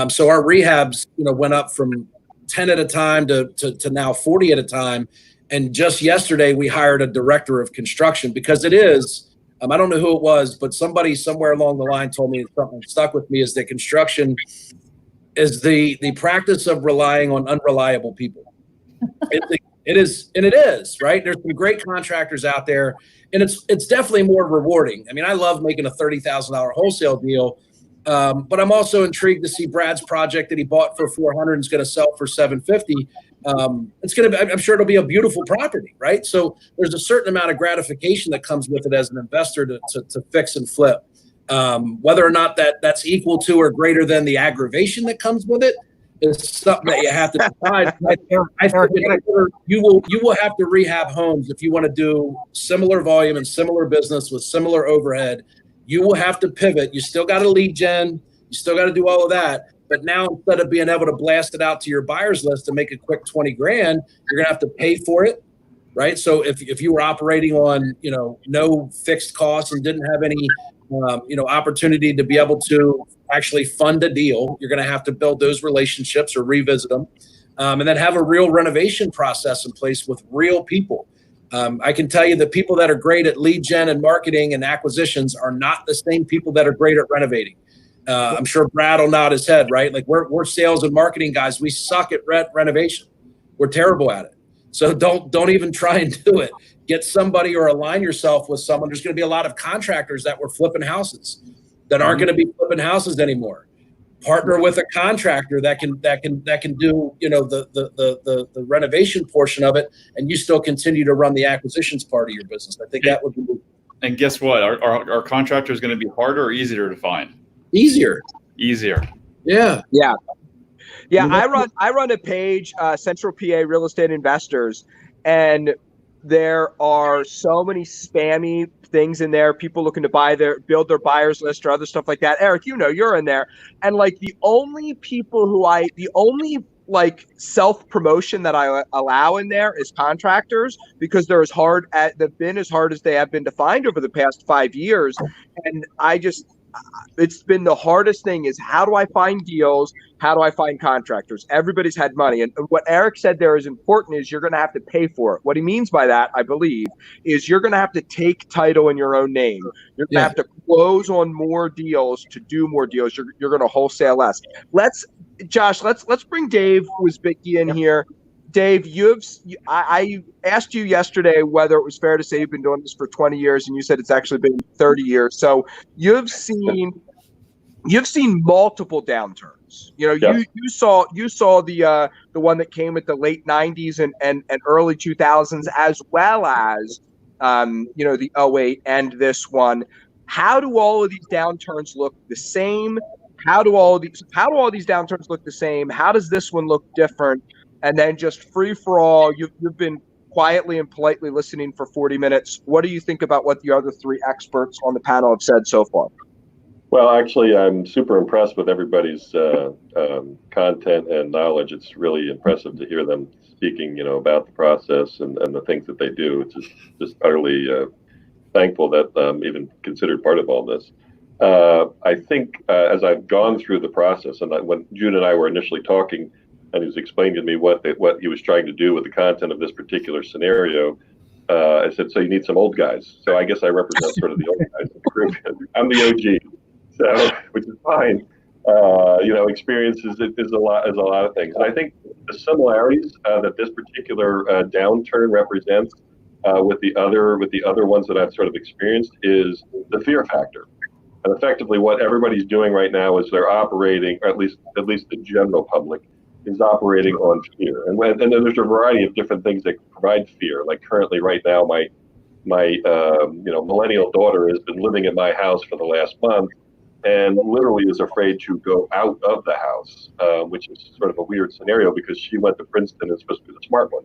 So our rehabs, went up from 10 at a time to now 40 at a time. And just yesterday, we hired a director of construction, because it is, I don't know who it was, but somebody somewhere along the line told me something stuck with me, is that construction is the practice of relying on unreliable people. It is, right? There's some great contractors out there, and it's definitely more rewarding. I mean, I love making a $30,000 wholesale deal, but I'm also intrigued to see Brad's project that he bought for $400 and is going to sell for $750. It's going to be, I'm sure it'll be a beautiful property, right? So there's a certain amount of gratification that comes with it as an investor to fix and flip. Whether or not that's equal to or greater than the aggravation that comes with it is something that you have to decide. I think you will have to rehab homes if you want to do similar volume and similar business with similar overhead. You will have to pivot. You still got to lead gen. You still got to do all of that. But now, instead of being able to blast it out to your buyers list and make a quick 20 grand, you're gonna have to pay for it, right? So if you were operating on no fixed costs and didn't have any opportunity to be able to actually fund a deal, you're gonna have to build those relationships or revisit them, and then have a real renovation process in place with real people. I can tell you the people that are great at lead gen and marketing and acquisitions are not the same people that are great at renovating. I'm sure Brad will nod his head, right? Like we're sales and marketing guys. We suck at renovation. We're terrible at it. So don't even try and do it. Get somebody or align yourself with someone. There's going to be a lot of contractors that were flipping houses that aren't going to be flipping houses anymore. Partner with a contractor that can do the renovation portion of it, and you still continue to run the acquisitions part of your business. I think that would be. And guess what? Our contractor is going to be harder or easier to find? Easier. Yeah. I run a page, Central PA Real Estate Investors, and there are so many spammy things in there. People looking to build their buyers list or other stuff like that. Eric, you're in there, and the only self promotion that I allow in there is contractors, because they've been as hard as they have been to find over the past 5 years, and it's been the hardest thing is, how do I find deals? How do I find contractors? Everybody's had money. And what Eric said there is important, is you're going to have to pay for it. What he means by that, I believe, is you're going to have to take title in your own name. You're going to have to close on more deals to do more deals. You're going to wholesale less. Let's bring Dave Wirzbicki in here. Dave, I asked you yesterday whether it was fair to say you've been doing this for 20 years, and you said it's actually been 30 years. So you've seen multiple downturns. You saw the one that came at the late 90s and early 2000s, as well as the 08 and this one. How do all of these downturns look the same? How do all these downturns look the same? How does this one look different? And then just free for all, you've been quietly and politely listening for 40 minutes. What do you think about what the other three experts on the panel have said so far? Well, actually, I'm super impressed with everybody's content and knowledge. It's really impressive to hear them speaking, about the process and the things that they do. It's just utterly thankful that I'm even considered part of all this. I think as I've gone through the process, and when June and I were initially talking, and he was explaining to me what he was trying to do with the content of this particular scenario, I said, "So you need some old guys." So I guess I represent sort of the old guys of the group. I'm the OG. So, which is fine. Experience is a lot of things, and I think the similarities that this particular downturn represents with the other ones that I've sort of experienced is the fear factor. And effectively, what everybody's doing right now is they're operating, or at least the general public is operating on fear. And then there's a variety of different things that provide fear. Like currently, right now, my millennial daughter has been living at my house for the last month, and literally is afraid to go out of the house, which is sort of a weird scenario because she went to Princeton and is supposed to be the smart one.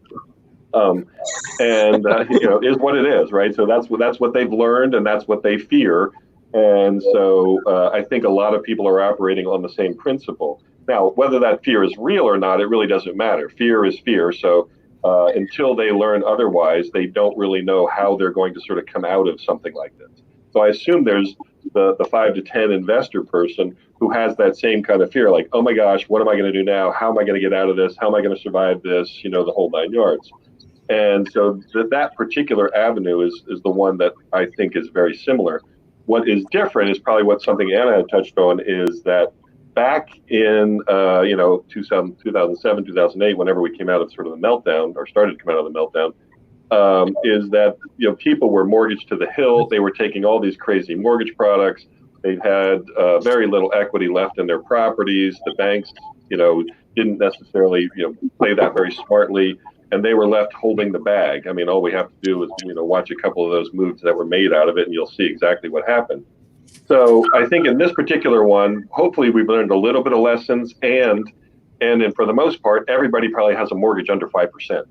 Is what it is, right? So that's what they've learned, and that's what they fear. And so I think a lot of people are operating on the same principle. Now, whether that fear is real or not, it really doesn't matter. Fear is fear. So until they learn otherwise, they don't really know how they're going to sort of come out of something like this. So I assume there's the 5 to 10 investor person who has that same kind of fear, like, oh my gosh, what am I going to do now? How am I going to get out of this? How am I going to survive this? The whole 9 yards. And so that particular avenue is the one that I think is very similar. What is different is probably something Anna had touched on, is that back in 2007, 2008, whenever we came out of sort of the meltdown, or started to come out of the meltdown, is that people were mortgaged to the hill. They were taking all these crazy mortgage products. They had very little equity left in their properties. The banks, didn't necessarily play that very smartly, and they were left holding the bag. I mean, all we have to do is watch a couple of those moves that were made out of it, and you'll see exactly what happened. So I think in this particular one, hopefully we've learned a little bit of lessons, and then for the most part, everybody probably has a mortgage under 5%.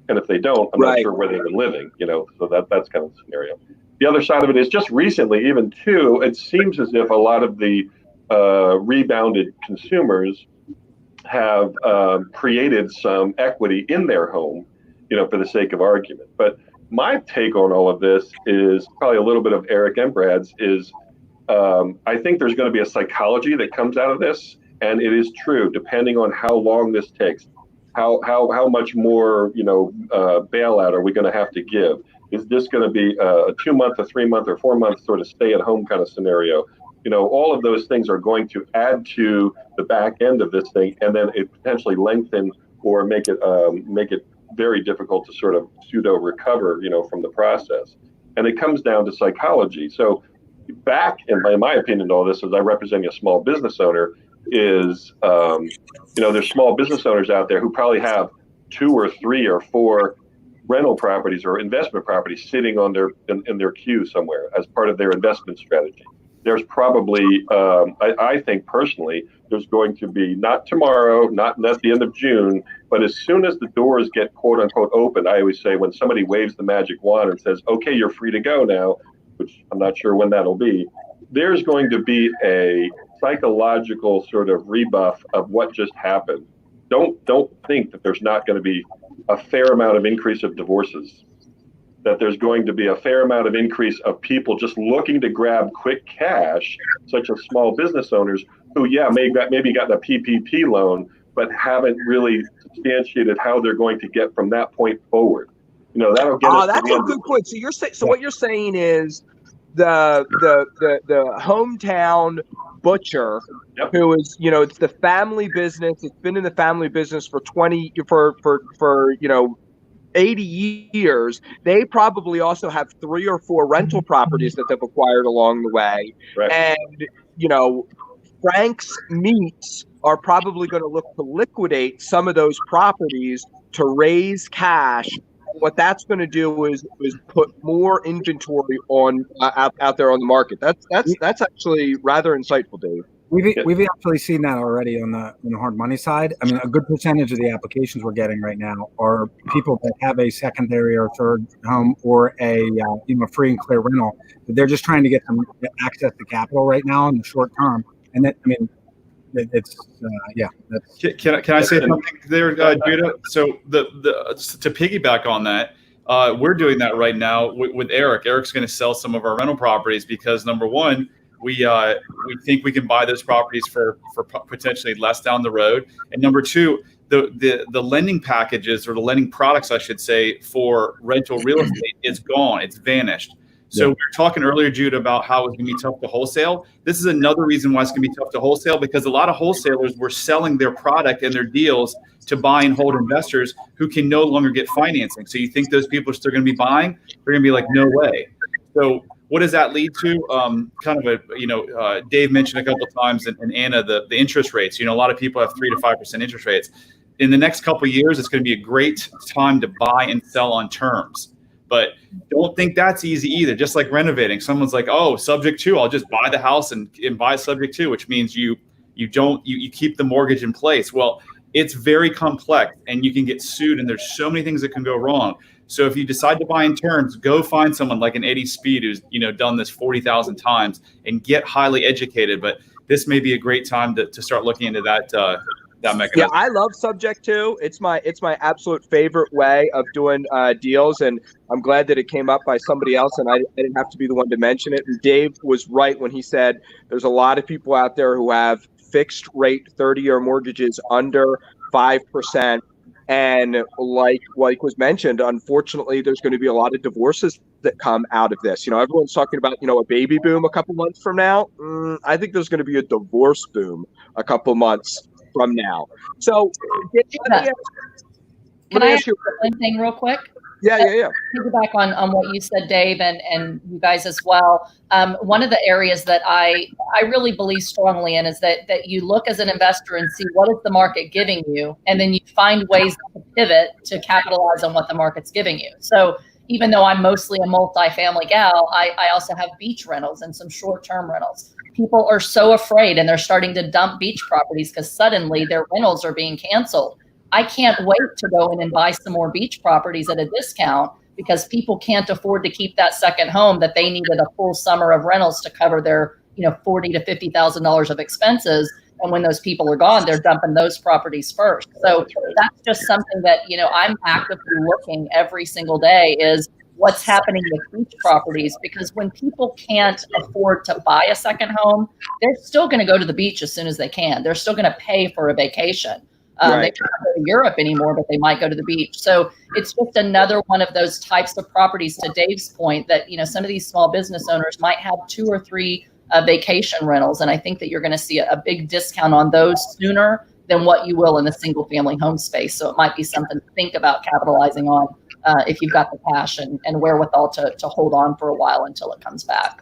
And if they don't, I'm not sure where they've been living, so that's kind of the scenario. The other side of it is just recently, even too, it seems as if a lot of the rebounded consumers have created some equity in their home, for the sake of argument. But my take on all of this is probably a little bit of Eric and Brad's is I think there's going to be a psychology that comes out of this. And it is true, depending on how long this takes. How much more bailout are we going to have to give? Is this going to be a 2-month, a 3-month, or 4-month sort of stay-at-home kind of scenario? All of those things are going to add to the back end of this thing, and then it potentially lengthen or make it very difficult to sort of pseudo recover, from the process. And it comes down to psychology. So back in my opinion, all this, as I represent a small business owner, is there's small business owners out there who probably have 2 or 3 or 4 rental properties or investment properties sitting on in their queue somewhere as part of their investment strategy. There's probably I think personally there's going to be, not tomorrow, not at the end of June, but as soon as the doors get quote unquote open, I always say when somebody waves the magic wand and says, okay, you're free to go now, which I'm not sure when that'll be, there's going to be a psychological sort of rebuff of what just happened. Don't think that there's not going to be a fair amount of increase of divorces, that there's going to be a fair amount of increase of people just looking to grab quick cash, such as small business owners who, maybe got a PPP loan, but haven't really substantiated how they're going to get from that point forward. That'll get us. That's a good point. So you're saying, what you're saying is the hometown butcher, Yep. who is, it's the family business. It's been in the family business for 80 years. They probably also have 3 or 4 rental properties that they've acquired along the way. Right. And, Frank's Meats are probably going to look to liquidate some of those properties to raise cash. What that's going to do is put more inventory on out there on the market. That's actually rather insightful, Dave. We've actually seen that already on the hard money side. I mean, a good percentage of the applications we're getting right now are people that have a secondary or third home or a free and clear rental. They're just trying to get some access to capital right now in the short term. And that, I mean, it's Can I say something there, Judah? So to piggyback on that, we're doing that right now with Eric. Eric's going to sell some of our rental properties because number one, we think we can buy those properties for potentially less down the road, and number two, the lending packages or the lending products, I should say, for rental real estate is gone. It's vanished. So we were talking earlier, Jude, about how it's going to be tough to wholesale. This is another reason why it's going to be tough to wholesale, because a lot of wholesalers were selling their product and their deals to buy and hold investors who can no longer get financing. So you think those people are still going to be buying? They're going to be like, no way. So what does that lead to? Kind of Dave mentioned a couple of times, and Anna, the interest rates. A lot of people have 3 to 5% interest rates. In the next couple of years, it's going to be a great time to buy and sell on terms. But don't think that's easy either. Just like renovating, someone's like, "Oh, subject to, I'll just buy the house and buy subject to," which means you keep the mortgage in place. Well, it's very complex, and you can get sued, and there's so many things that can go wrong. So if you decide to buy in terms, go find someone like an Eddie Speed who's done this 40,000 times and get highly educated. But this may be a great time to start looking into that mechanism. Yeah, I love subject to. It's my absolute favorite way of doing deals, and I'm glad that it came up by somebody else, and I didn't have to be the one to mention it. And Dave was right when he said there's a lot of people out there who have fixed rate 30-year mortgages under 5%. And like was mentioned, unfortunately, there's going to be a lot of divorces that come out of this. Everyone's talking about, a baby boom a couple months from now. I think there's going to be a divorce boom a couple months from now. So can I ask you one thing real quick? Yeah. Piggyback on what you said, Dave, and you guys as well. One of the areas that I really believe strongly in is that you look as an investor and see what is the market giving you, and then you find ways to pivot to capitalize on what the market's giving you. So even though I'm mostly a multifamily gal, I also have beach rentals and some short-term rentals. People are so afraid, and they're starting to dump beach properties because suddenly their rentals are being canceled. I can't wait to go in and buy some more beach properties at a discount because people can't afford to keep that second home that they needed a full summer of rentals to cover their, $40,000 to $50,000 of expenses. And when those people are gone, they're dumping those properties first. So that's just something that, I'm actively looking every single day is what's happening with beach properties, because when people can't afford to buy a second home, they're still going to go to the beach as soon as they can. They're still going to pay for a vacation. They can't go to Europe anymore, but they might go to the beach. So it's just another one of those types of properties, to Dave's point, that, some of these small business owners might have 2 or 3 vacation rentals. And I think that you're going to see a big discount on those sooner than what you will in the single family home space. So it might be something to think about capitalizing on if you've got the cash and wherewithal to hold on for a while until it comes back.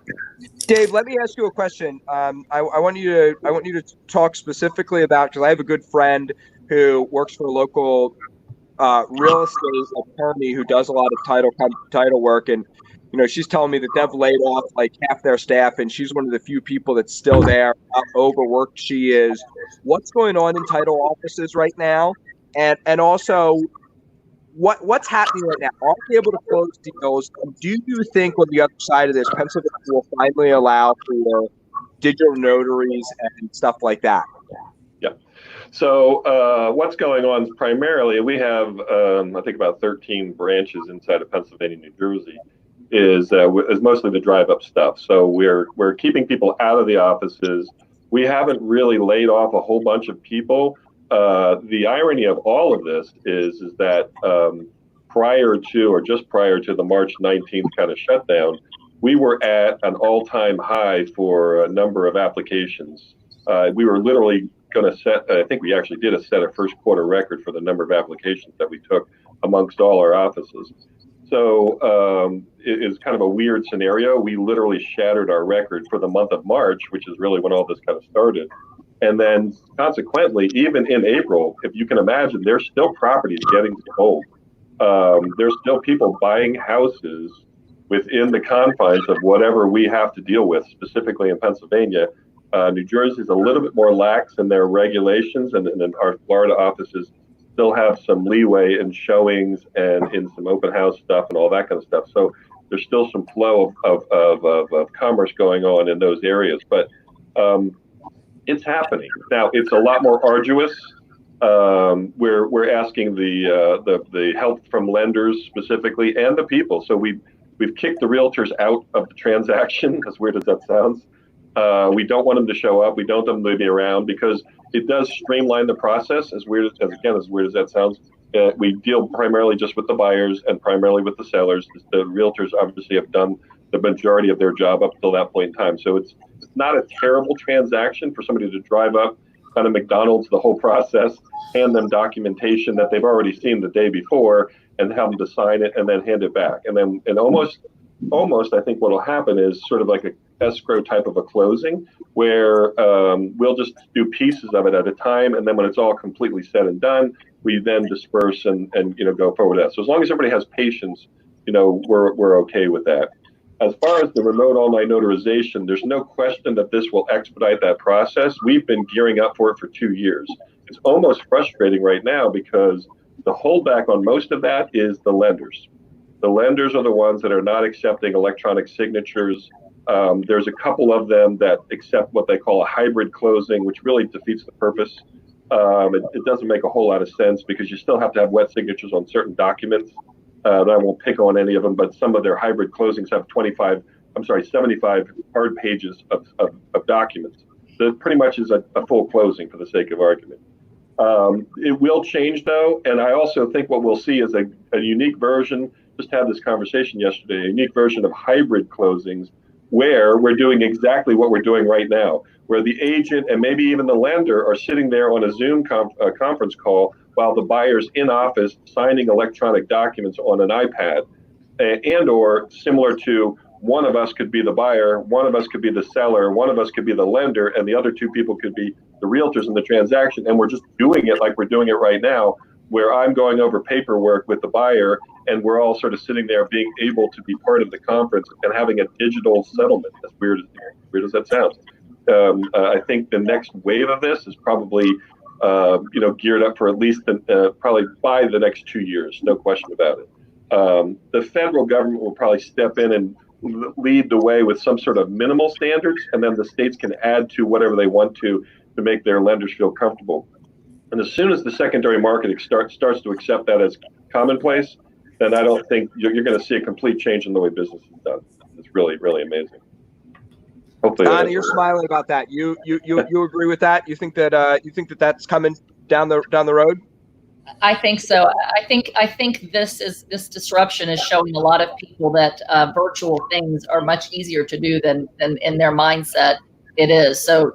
Dave, let me ask you a question. I want you to talk specifically about, because I have a good friend who works for a local real estate attorney who does a lot of title work, and she's telling me that they've laid off like half their staff, and she's one of the few people that's still there. How overworked she is. What's going on in title offices right now, and also what's happening right now? Are we able to close deals? Do you think on the other side of this, Pennsylvania will finally allow for digital notaries and stuff like that? Yeah. So what's going on primarily, we have, I think, about 13 branches inside of Pennsylvania, New Jersey, is mostly the drive-up stuff. So we're keeping people out of the offices. We haven't really laid off a whole bunch of people. The irony of all of this is that prior to the March 19th kind of shutdown, we were at an all-time high for a number of applications. We were literally going to set, I think we actually did set a first quarter record for the number of applications that we took amongst all our offices. So it is kind of a weird scenario. We literally shattered our record for the month of March, which is really when all this kind of started. And then consequently, even in April, if you can imagine, there's still properties getting sold. There's still people buying houses within the confines of whatever we have to deal with, specifically in Pennsylvania. New Jersey is a little bit more lax in their regulations, and then our Florida offices still have some leeway in showings and in some open house stuff and all that kind of stuff. So there's still some flow of commerce going on in those areas, but it's happening. Now, it's a lot more arduous. We're asking the help from lenders specifically and the people. So we've kicked the realtors out of the transaction, as weird as that sounds. We don't want them to show up. We don't want them to be around because it does streamline the process, as weird as that sounds. We deal primarily just with the buyers and primarily with the sellers. The realtors obviously have done the majority of their job up until that point in time. So it's not a terrible transaction for somebody to drive up, kind of McDonald's the whole process, hand them documentation that they've already seen the day before, and have them to sign it and then hand it back. And almost I think what will happen is sort of like a escrow type of a closing where we'll just do pieces of it at a time, and then when it's all completely said and done, we then disperse and go forward with that. So as long as everybody has patience, we're okay with that. As far as the remote online notarization, there's no question that this will expedite that process. We've been gearing up for it for 2 years. It's almost frustrating right now because the holdback on most of that is the lenders. The lenders are the ones that are not accepting electronic signatures. There's a couple of them that accept what they call a hybrid closing, which really defeats the purpose. It doesn't make a whole lot of sense because you still have to have wet signatures on certain documents. I won't pick on any of them, but some of their hybrid closings have 75 hard pages of documents. So it pretty much is a full closing for the sake of argument. It will change though, and I also think what we'll see is a unique version, just had this conversation yesterday, a unique version of hybrid closings where we're doing exactly what we're doing right now, where the agent and maybe even the lender are sitting there on a Zoom conference call while the buyer's in office signing electronic documents on an iPad, and or similar to one of us could be the buyer, one of us could be the seller, one of us could be the lender, and the other two people could be the realtors in the transaction. And we're just doing it like we're doing it right now, where I'm going over paperwork with the buyer and we're all sort of sitting there being able to be part of the conference and having a digital settlement. As weird as that sounds. I think the next wave of this is probably geared up for at least probably by the next 2 years, no question about it. The federal government will probably step in and lead the way with some sort of minimal standards, and then the states can add to whatever they want to make their lenders feel comfortable. And as soon as the secondary market starts to accept that as commonplace, then I don't think you're going to see a complete change in the way business is done. It's really, really amazing. Hopefully, Donna, you're smiling about that. You agree with that? You think that that's coming down the road? I think so. I think this disruption is showing a lot of people that virtual things are much easier to do than in their mindset it is. So,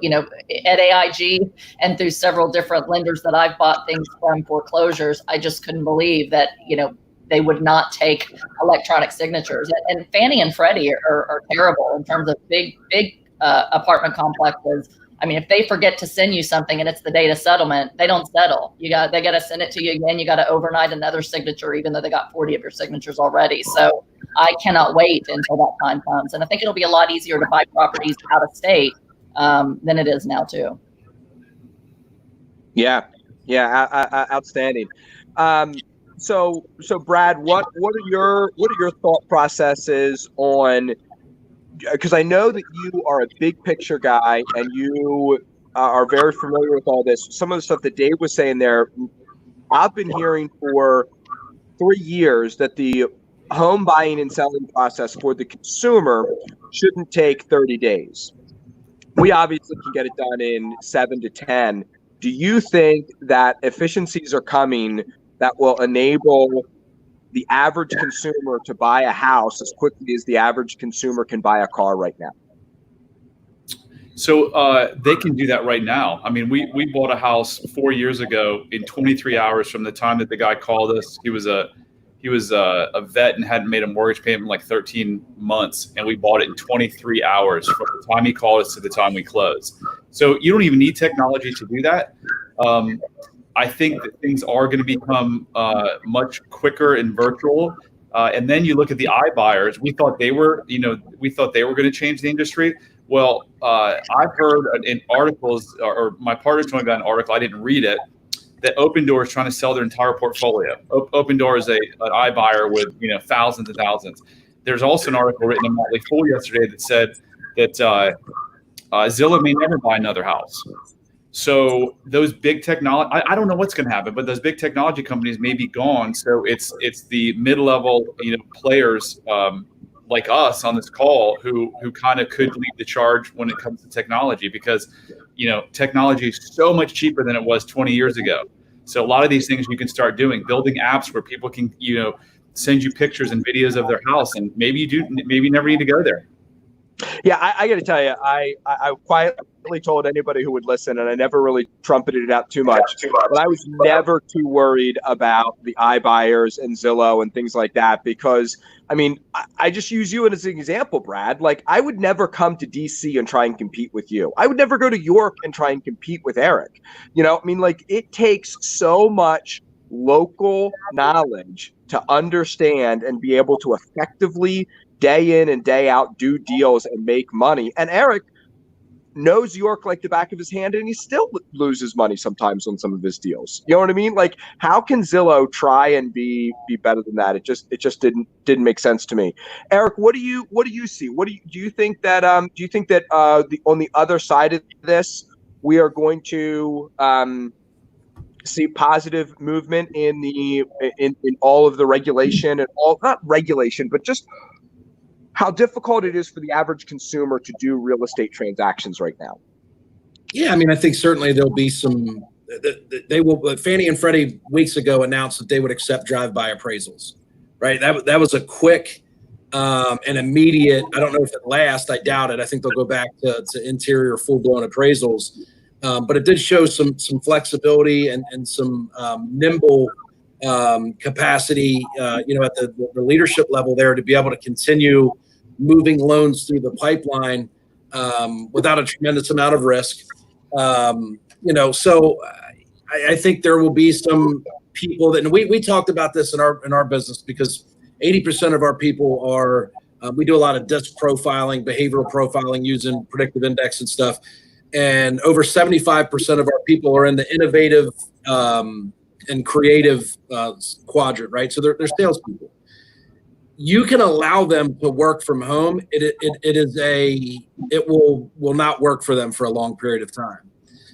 at AIG and through several different lenders that I've bought things from foreclosures, I just couldn't believe that, they would not take electronic signatures. And Fannie and Freddie are terrible in terms of big apartment complexes. I mean, if they forget to send you something and it's the date of settlement, they don't settle. They got to send it to you again. You got to overnight another signature, even though they got 40 of your signatures already. So I cannot wait until that time comes. And I think it'll be a lot easier to buy properties out of state than it is now too. Yeah, outstanding. So Brad, what are your thought processes on? Because I know that you are a big picture guy and you are very familiar with all this. Some of the stuff that Dave was saying there, I've been hearing for 3 years that the home buying and selling process for the consumer shouldn't take 30 days. We obviously can get it done in 7 to 10. Do you think that efficiencies are coming that will enable the average consumer to buy a house as quickly as the average consumer can buy a car right now? So they can do that right now. I mean, we bought a house 4 years ago in 23 hours from the time that the guy called us. He was a vet and hadn't made a mortgage payment in like 13 months, and we bought it in 23 hours from the time he called us to the time we closed. So you don't even need technology to do that. I think that things are going to become much quicker and virtual. And then you look at the iBuyers. We thought they were going to change the industry. Well, I've heard in articles, or my partner told me about an article, I didn't read it, that Open Door is trying to sell their entire portfolio. Open Door is an iBuyer with thousands and thousands. There's also an article written in Motley Fool yesterday that said that Zillow may never buy another house. So those big technology, I don't know what's going to happen, but those big technology companies may be gone. So it's the mid-level players like us on this call who kind of could lead the charge when it comes to technology, because technology is so much cheaper than it was 20 years ago. So a lot of these things you can start doing, building apps where people can send you pictures and videos of their house, and maybe you never need to go there. Yeah, I got to tell you, I quietly told anybody who would listen, and I never really trumpeted it out too much, but I was never too worried about the iBuyers and Zillow and things like that, because, I mean, I just use you as an example, Brad. Like, I would never come to DC and try and compete with you. I would never go to York and try and compete with Eric. I mean, like, it takes so much local knowledge to understand and be able to effectively day in and day out do deals and make money. And Eric knows York like the back of his hand, and he still loses money sometimes on some of his deals. You know what I mean? Like, how can Zillow try and be better than that? It just didn't make sense to me. Eric, what do you see? Do you think that on the other side of this, we are going to see positive movement in all of the regulation and all, not regulation, but just how difficult it is for the average consumer to do real estate transactions right now? Yeah, I mean, I think certainly there'll be some. They will. Fannie and Freddie weeks ago announced that they would accept drive-by appraisals, right? That was a quick and immediate. I don't know if it lasts. I doubt it. I think they'll go back to interior full-blown appraisals, but it did show some flexibility and some nimble capacity, at the leadership level there, to be able to continue moving loans through the pipeline without a tremendous amount of risk. So I think there will be some people that, and we talked about this in our business, because 80% of our people are, we do a lot of disc profiling, behavioral profiling using predictive index and stuff. And over 75% of our people are in the innovative and creative quadrant, right? So they're salespeople. You can allow them to work from home. It will not work for them for a long period of time.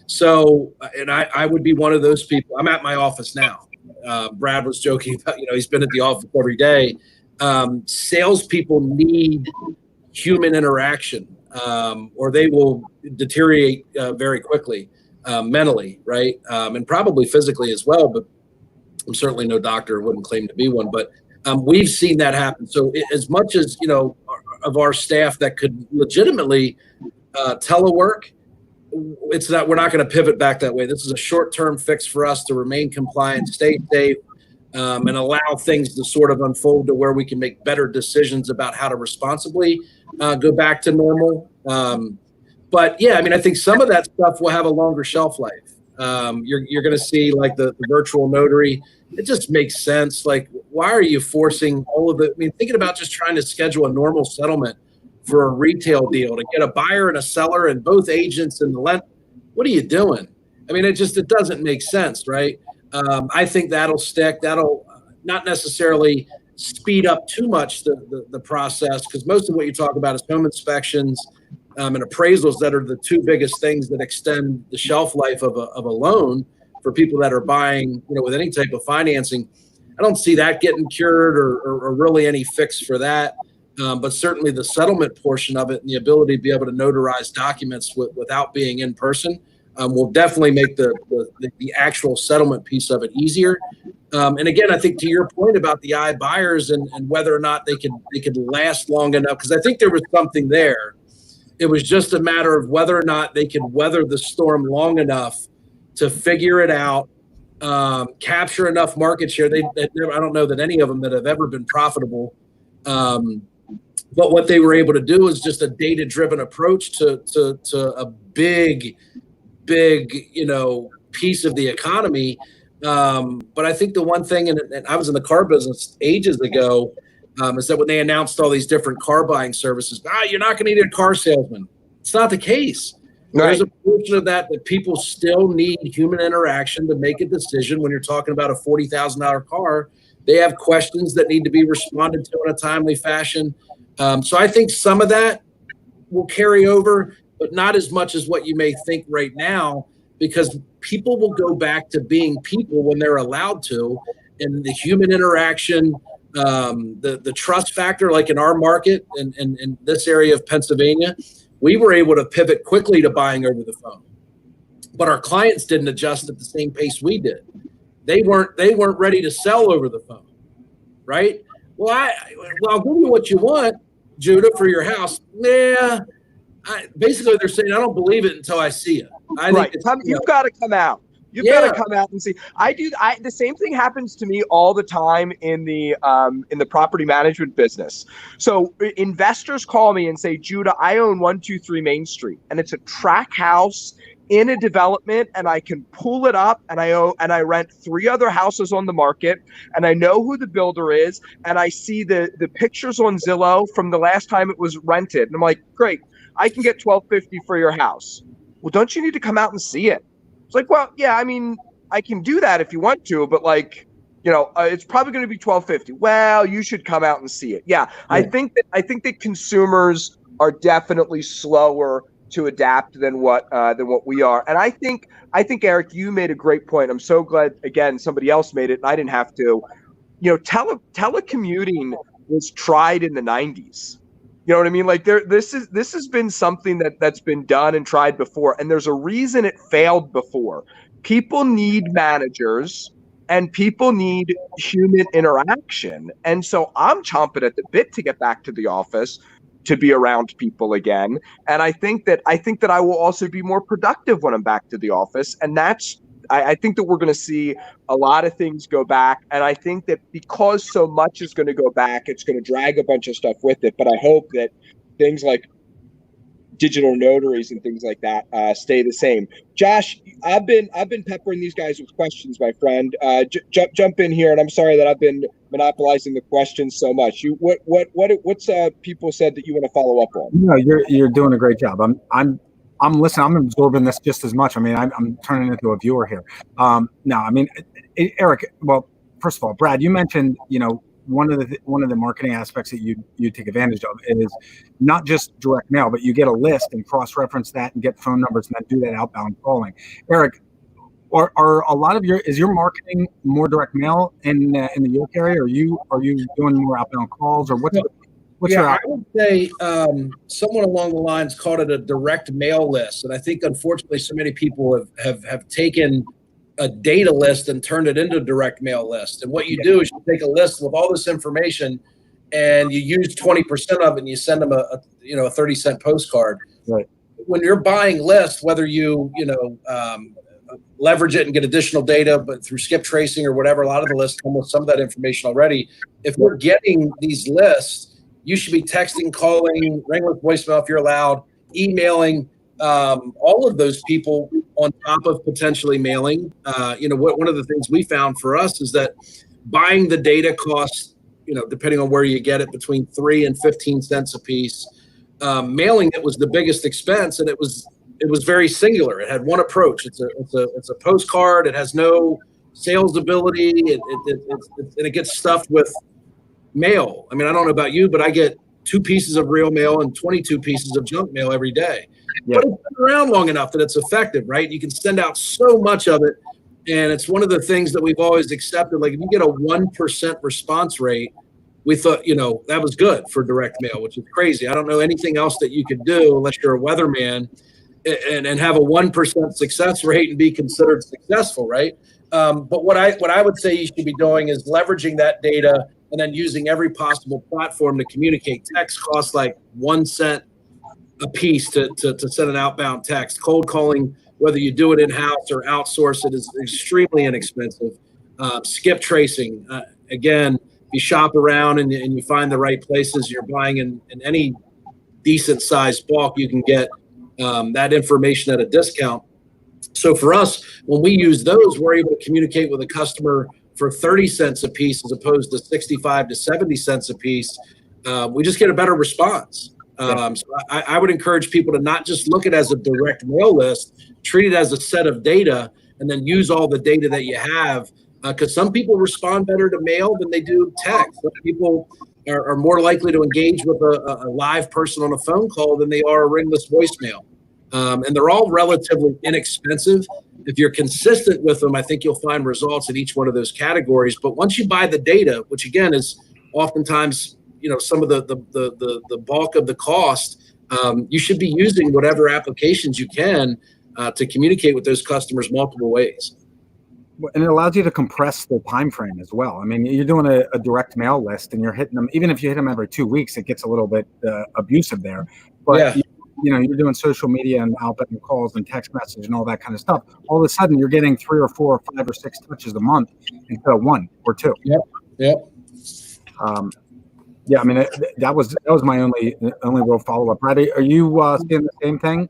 So, and I would be one of those people. I'm at my office now. Brad was joking about, he's been at the office every day. Salespeople need human interaction, or they will deteriorate very quickly. Mentally, right? And probably physically as well, but I'm certainly no doctor, wouldn't claim to be one, but we've seen that happen. So as much as, of our staff that could legitimately telework, we're not going to pivot back that way. This is a short-term fix for us to remain compliant, stay safe, and allow things to sort of unfold to where we can make better decisions about how to responsibly go back to normal. But yeah, I mean, I think some of that stuff will have a longer shelf life. You're going to see like the virtual notary. It just makes sense. Like, why are you forcing all of it? I mean, thinking about just trying to schedule a normal settlement for a retail deal to get a buyer and a seller and both agents and the lender. What are you doing? I mean, it doesn't make sense, right? I think that'll stick. That'll not necessarily speed up too much the process, because most of what you talk about is home inspections and appraisals that are the two biggest things that extend the shelf life of a loan for people that are buying, with any type of financing. I don't see that getting cured or really any fix for that. But certainly the settlement portion of it and the ability to be able to notarize documents without being in person will definitely make the actual settlement piece of it easier. And again, I think to your point about the iBuyers and whether or not they could last long enough, because I think there was something there. It was just a matter of whether or not they could weather the storm long enough to figure it out, capture enough market share. I don't know that any of them that have ever been profitable. But what they were able to do is just a data-driven approach to a big, piece of the economy. But I think the one thing, and I was in the car business ages ago, is that when they announced all these different car buying services, you're not going to need a car salesman. It's not the case. Right. There's a portion of that people still need human interaction to make a decision. When you're talking about a $40,000 car, they have questions that need to be responded to in a timely fashion. So I think some of that will carry over, but not as much as what you may think right now, because people will go back to being people when they're allowed to, and the human interaction, the trust factor, like in our market and in this area of Pennsylvania, we were able to pivot quickly to buying over the phone, but our clients didn't adjust at the same pace we did. They weren't ready to sell over the phone, right? Well, I'll give you what you want, Judah, for your house. Yeah, basically they're saying I don't believe it until I see it. Right, you've got to come out. You've got to come out and see. The same thing happens to me all the time in the property management business. So investors call me and say, Judah, I own 123 Main Street, and it's a tract house in a development, and I can pull it up, and I rent 3 other houses on the market, and I know who the builder is, and I see the pictures on Zillow from the last time it was rented, and I'm like, great, I can get $1,250 for your house. Well, don't you need to come out and see it? It's like, well, yeah, I mean, I can do that if you want to, but it's probably going to be $1,250. Well, you should come out and see it. Yeah. I think that consumers are definitely slower to adapt than what we are. And I think Eric, you made a great point. I'm so glad again somebody else made it and I didn't have to. Telecommuting was tried in the 90s. You know what I mean? Like this has been something that's been done and tried before, and there's a reason it failed before. People need managers and people need human interaction. And so I'm chomping at the bit to get back to the office, to be around people again. And I think that I will also be more productive when I'm back to the office. And I think that we're going to see a lot of things go back. And I think that because so much is going to go back, it's going to drag a bunch of stuff with it. But I hope that things like digital notaries and things like that stay the same. Josh, I've been peppering these guys with questions, my friend. Jump in here, and I'm sorry that I've been monopolizing the questions so much. What's people said that you want to follow up on? No, you're doing a great job. I'm listening. I'm absorbing this just as much. I mean, I'm turning into a viewer here. Eric. Well, first of all, Brad, you mentioned one of the marketing aspects that you take advantage of is not just direct mail, but you get a list and cross-reference that and get phone numbers and then do that outbound calling. Eric, are a lot of is your marketing more direct mail in the York area? Or are you doing more outbound calls, or what's your I would say someone along the lines called it a direct mail list, and I think unfortunately so many people have taken a data list and turned it into a direct mail list. And what you do is you take a list with all this information and you use 20% of it and you send them a 30-cent postcard. Right. When you're buying lists, whether you leverage it and get additional data, but through skip tracing or whatever, a lot of the lists come with some of that information already. If we're getting these lists, you should be texting, calling, ring with voicemail if you're allowed, emailing, all of those people on top of potentially mailing. One of the things we found for us is that buying the data costs, depending on where you get it, between 3 and 15 cents a piece. Mailing it was the biggest expense, and it was very singular. It had one approach. It's a postcard. It has no sales ability. It gets stuffed with mail. I mean, I don't know about you, but I get 2 pieces of real mail and 22 pieces of junk mail every day. Yeah. But it's been around long enough that it's effective, right? You can send out so much of it, and it's one of the things that we've always accepted. Like if you get a 1% response rate, we thought, that was good for direct mail, which is crazy. I don't know anything else that you could do unless you're a weatherman and have a 1% success rate and be considered successful, right? But what I would say you should be doing is leveraging that data and then using every possible platform to communicate. Text costs like 1 cent a piece to send an outbound text. Cold calling, whether you do it in-house or outsource it, is extremely inexpensive. Skip tracing, again, if you shop around and you find the right places, you're buying in any decent sized bulk, you can get that information at a discount. So for us, when we use those, we're able to communicate with a customer for 30 cents a piece as opposed to 65 to 70 cents a piece. We just get a better response. So I would encourage people to not just look at it as a direct mail list, treat it as a set of data, and then use all the data that you have. Because some people respond better to mail than they do text. Some people are more likely to engage with a live person on a phone call than they are a ringless voicemail. And they're all relatively inexpensive. If you're consistent with them, I think you'll find results in each one of those categories. But once you buy the data, which again is oftentimes, some of the bulk of the cost, you should be using whatever applications you can to communicate with those customers multiple ways. And it allows you to compress the time frame as well. I mean, you're doing a direct mail list and you're hitting them, even if you hit them every 2 weeks, it gets a little bit abusive there. But you're doing social media and outbound calls and text message and all that kind of stuff. All of a sudden, you're getting 3 or 4 or 5 or 6 touches a month instead of 1 or 2. Yep. I mean, that was my only real follow up. Brad, are you seeing the same thing?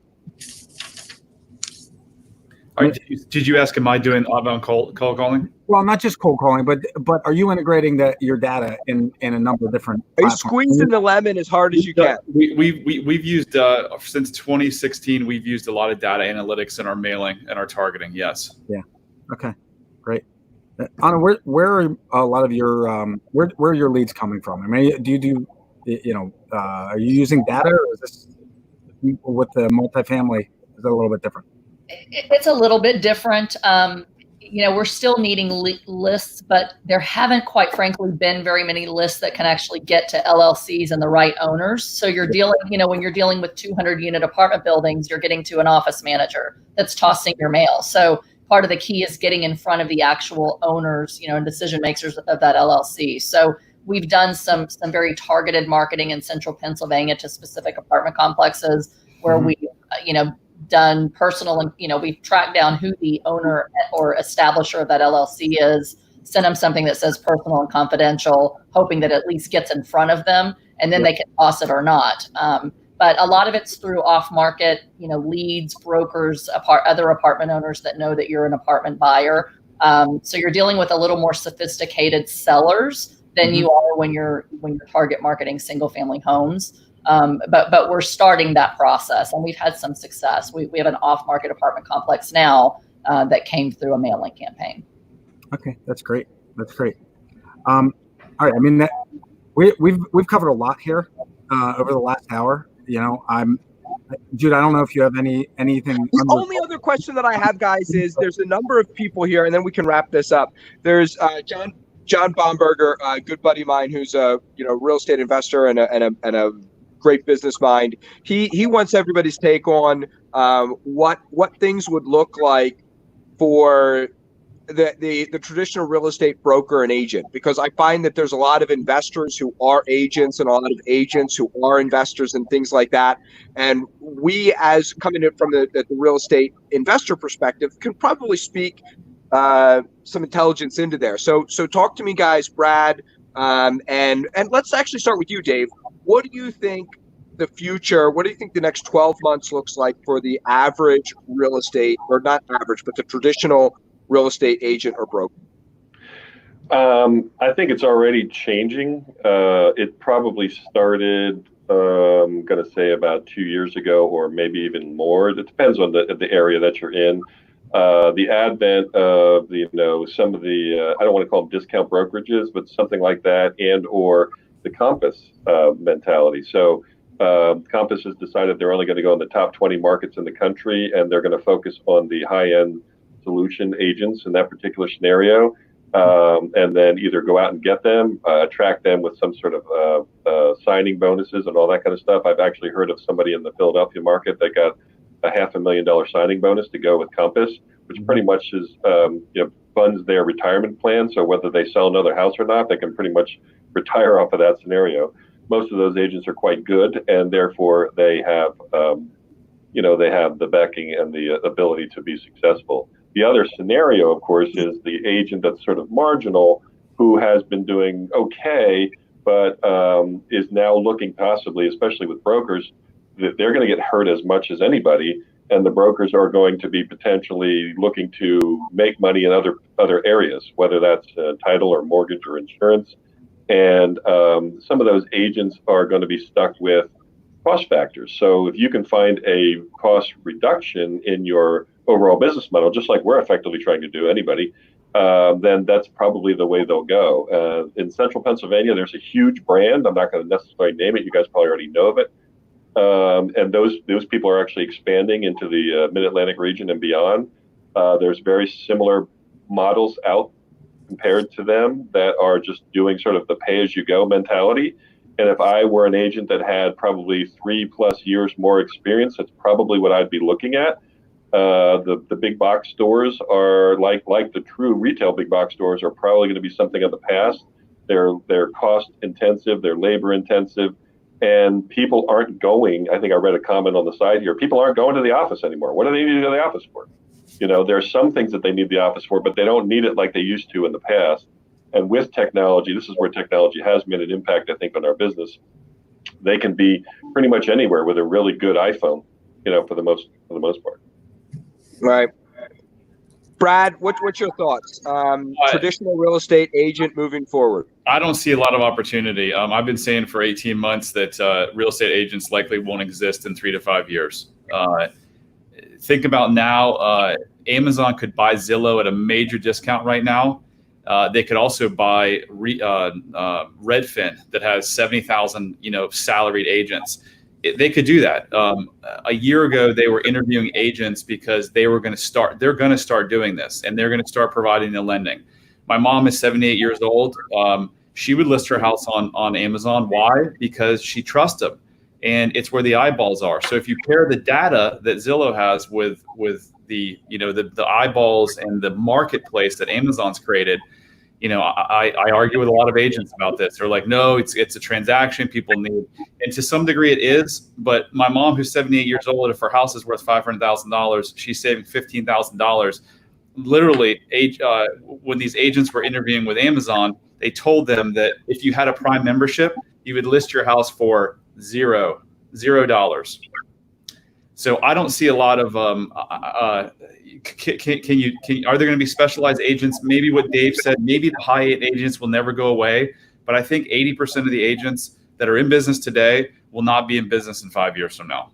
Did you ask, am I doing outbound cold calling? Well, not just cold calling, but are you integrating your data in a number of different platforms? Are you squeezing the lemon as hard as you can? We've used since 2016. We've used a lot of data analytics in our mailing and our targeting. Yes. Yeah. Okay. Great. Anna, where are a lot of your where are your leads coming from? I mean, are you using data, or is this with the multifamily? Is it a little bit different? It's a little bit different. We're still needing lists, but there haven't, quite frankly, been very many lists that can actually get to LLCs and the right owners. So you're dealing, when you're dealing with 200-unit apartment buildings, you're getting to an office manager that's tossing your mail. So part of the key is getting in front of the actual owners, and decision makers of that LLC. So we've done some very targeted marketing in Central Pennsylvania to specific apartment complexes where we, done personal, and we've tracked down who the owner or establisher of that LLC is, send them something that says personal and confidential, hoping that at least gets in front of them, and then they can toss it or not. But a lot of it's through off-market, leads, brokers, other apartment owners that know that you're an apartment buyer. So you're dealing with a little more sophisticated sellers than you are when you're target marketing single-family homes. But we're starting that process, and we've had some success. We have an off-market apartment complex now that came through a mailing campaign. Okay, that's great. All right, I mean, we've covered a lot here over the last hour. Jude, I don't know if you have anything. The only other question that I have, guys, is there's a number of people here, and then we can wrap this up. There's John Baumberger, a good buddy of mine, who's a real estate investor and a great business mind. He wants everybody's take on what things would look like for the traditional real estate broker and agent, because I find that there's a lot of investors who are agents and a lot of agents who are investors and things like that. And we, as coming in from the real estate investor perspective, can probably speak some intelligence into there. So talk to me, guys, Brad, and let's actually start with you, Dave. What do you think the next 12 months looks like for the average real estate, or not average, but the traditional real estate agent or broker? I think it's already changing. It probably started, I'm going to say about 2 years ago, or maybe even more. It depends on the area that you're in. The advent of some of the I don't want to call them discount brokerages, but something like that, and or the Compass mentality. So Compass has decided they're only going to go in the top 20 markets in the country, and they're going to focus on the high-end solution agents in that particular scenario, and then either go out and get them, attract them with some sort of signing bonuses and all that kind of stuff. I've actually heard of somebody in the Philadelphia market that got a $500,000 signing bonus to go with Compass, which pretty much is funds their retirement plan. So whether they sell another house or not, they can pretty much retire off of that scenario. Most of those agents are quite good, and therefore they have they have the backing and the ability to be successful. The other scenario, of course, is the agent that's sort of marginal, who has been doing okay, but is now looking possibly, especially with brokers, that they're going to get hurt as much as anybody, and the brokers are going to be potentially looking to make money in other areas, whether that's title or mortgage or insurance. And some of those agents are going to be stuck with cost factors. So if you can find a cost reduction in your overall business model, just like we're effectively trying to do, anybody, then that's probably the way they'll go. In central Pennsylvania, there's a huge brand. I'm not going to necessarily name it. You guys probably already know of it. And those people are actually expanding into the Mid-Atlantic region and beyond. There's very similar models out compared to them that are just doing sort of the pay-as-you-go mentality. And if I were an agent that had probably 3+ years more experience, that's probably what I'd be looking at. The big box stores are like the true retail big box stores are probably going to be something of the past. They're cost intensive, they're labor intensive, and people aren't going. I think I read a comment on the side here. People aren't going to the office anymore. What do they need to go to the office for? You know, there are some things that they need the office for, but they don't need it like they used to in the past. And with technology, this is where technology has made an impact, I think, on our business. They can be pretty much anywhere with a really good iPhone, you know, for the most part. Right. Brad, what's your thoughts? Traditional real estate agent moving forward. I don't see a lot of opportunity. I've been saying for 18 months that real estate agents likely won't exist in 3 to 5 years. Think about now, Amazon could buy Zillow at a major discount right now. They could also buy Redfin that has 70,000, salaried agents. They could do that. A year ago, they were interviewing agents because they're going to start doing this, and they're going to start providing the lending. My mom is 78 years old. She would list her house on Amazon. Why? Because she trusts them, and it's where the eyeballs are. So if you pair the data that Zillow has with the eyeballs and the marketplace that Amazon's created, I argue with a lot of agents about this. They're like, no, it's a transaction people need. And to some degree it is, but my mom, who's 78 years old, if her house is worth $500,000, she's saving $15,000. Literally, when these agents were interviewing with Amazon, they told them that if you had a Prime membership, you would list your house for $0. So I don't see a lot of, are there going to be specialized agents? Maybe what Dave said, maybe the high end agents will never go away, but I think 80% of the agents that are in business today will not be in business in 5 years from now.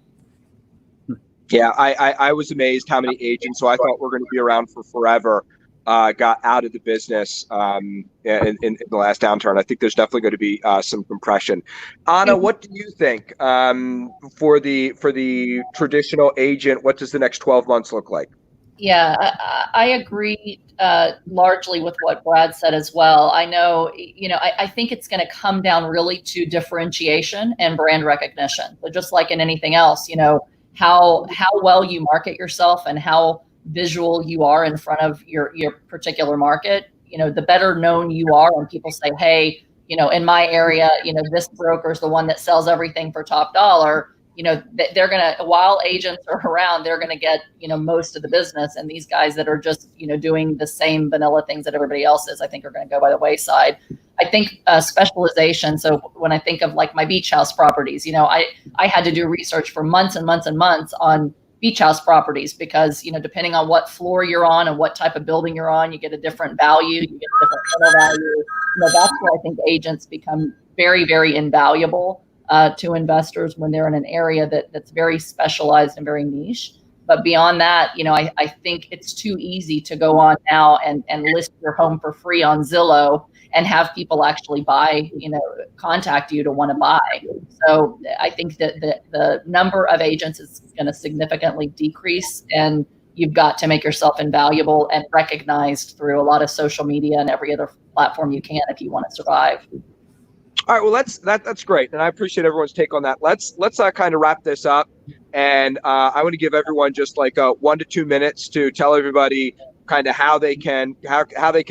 Yeah, I was amazed how many agents who I thought were going to be around for forever got out of the business in the last downturn. I think there's definitely going to be some compression. Anna, what do you think for the traditional agent? What does the next 12 months look like? Yeah, I agree largely with what Brad said as well. I know, I think it's going to come down really to differentiation and brand recognition. So just like in anything else, how well you market yourself and how visual you are in front of your particular market, the better known you are when people say, hey, in my area, this broker is the one that sells everything for top dollar. They're going to, while agents are around, they're going to get, most of the business. And these guys that are just, doing the same vanilla things that everybody else is, I think are going to go by the wayside. I think specialization. So when I think of like my beach house properties, I had to do research for months and months and months on beach house properties because, depending on what floor you're on and what type of building you're on, you get a different value, you get a different rental value. That's where I think agents become very, very invaluable to investors when they're in an area that's very specialized and very niche. But beyond that, I think it's too easy to go on now and list your home for free on Zillow and have people actually buy, contact you to want to buy. So I think that the number of agents is going to significantly decrease, and you've got to make yourself invaluable and recognized through a lot of social media and every other platform you can if you want to survive. All right, well, that's great, and I appreciate everyone's take on that. Let's kind of wrap this up, and I want to give everyone just like 1 to 2 minutes to tell everybody kind of how they can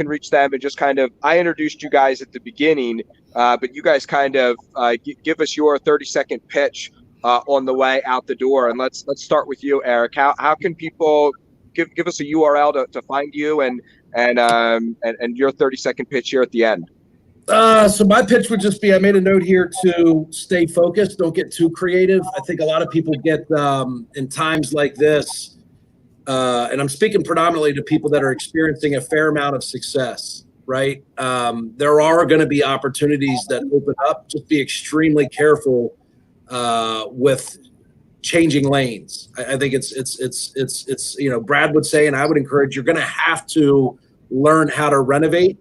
reach them, and just kind of, I introduced you guys at the beginning, but you guys kind of give us your 30-second pitch on the way out the door, and let's start with you, Eric. How can people give us a URL to find you and your 30-second pitch here at the end? So my pitch would just be, I made a note here to stay focused. Don't get too creative. I think a lot of people get in times like this, and I'm speaking predominantly to people that are experiencing a fair amount of success, right? There are going to be opportunities that open up. Just be extremely careful with changing lanes. I think it's Brad would say, and I would encourage, you're going to have to learn how to renovate,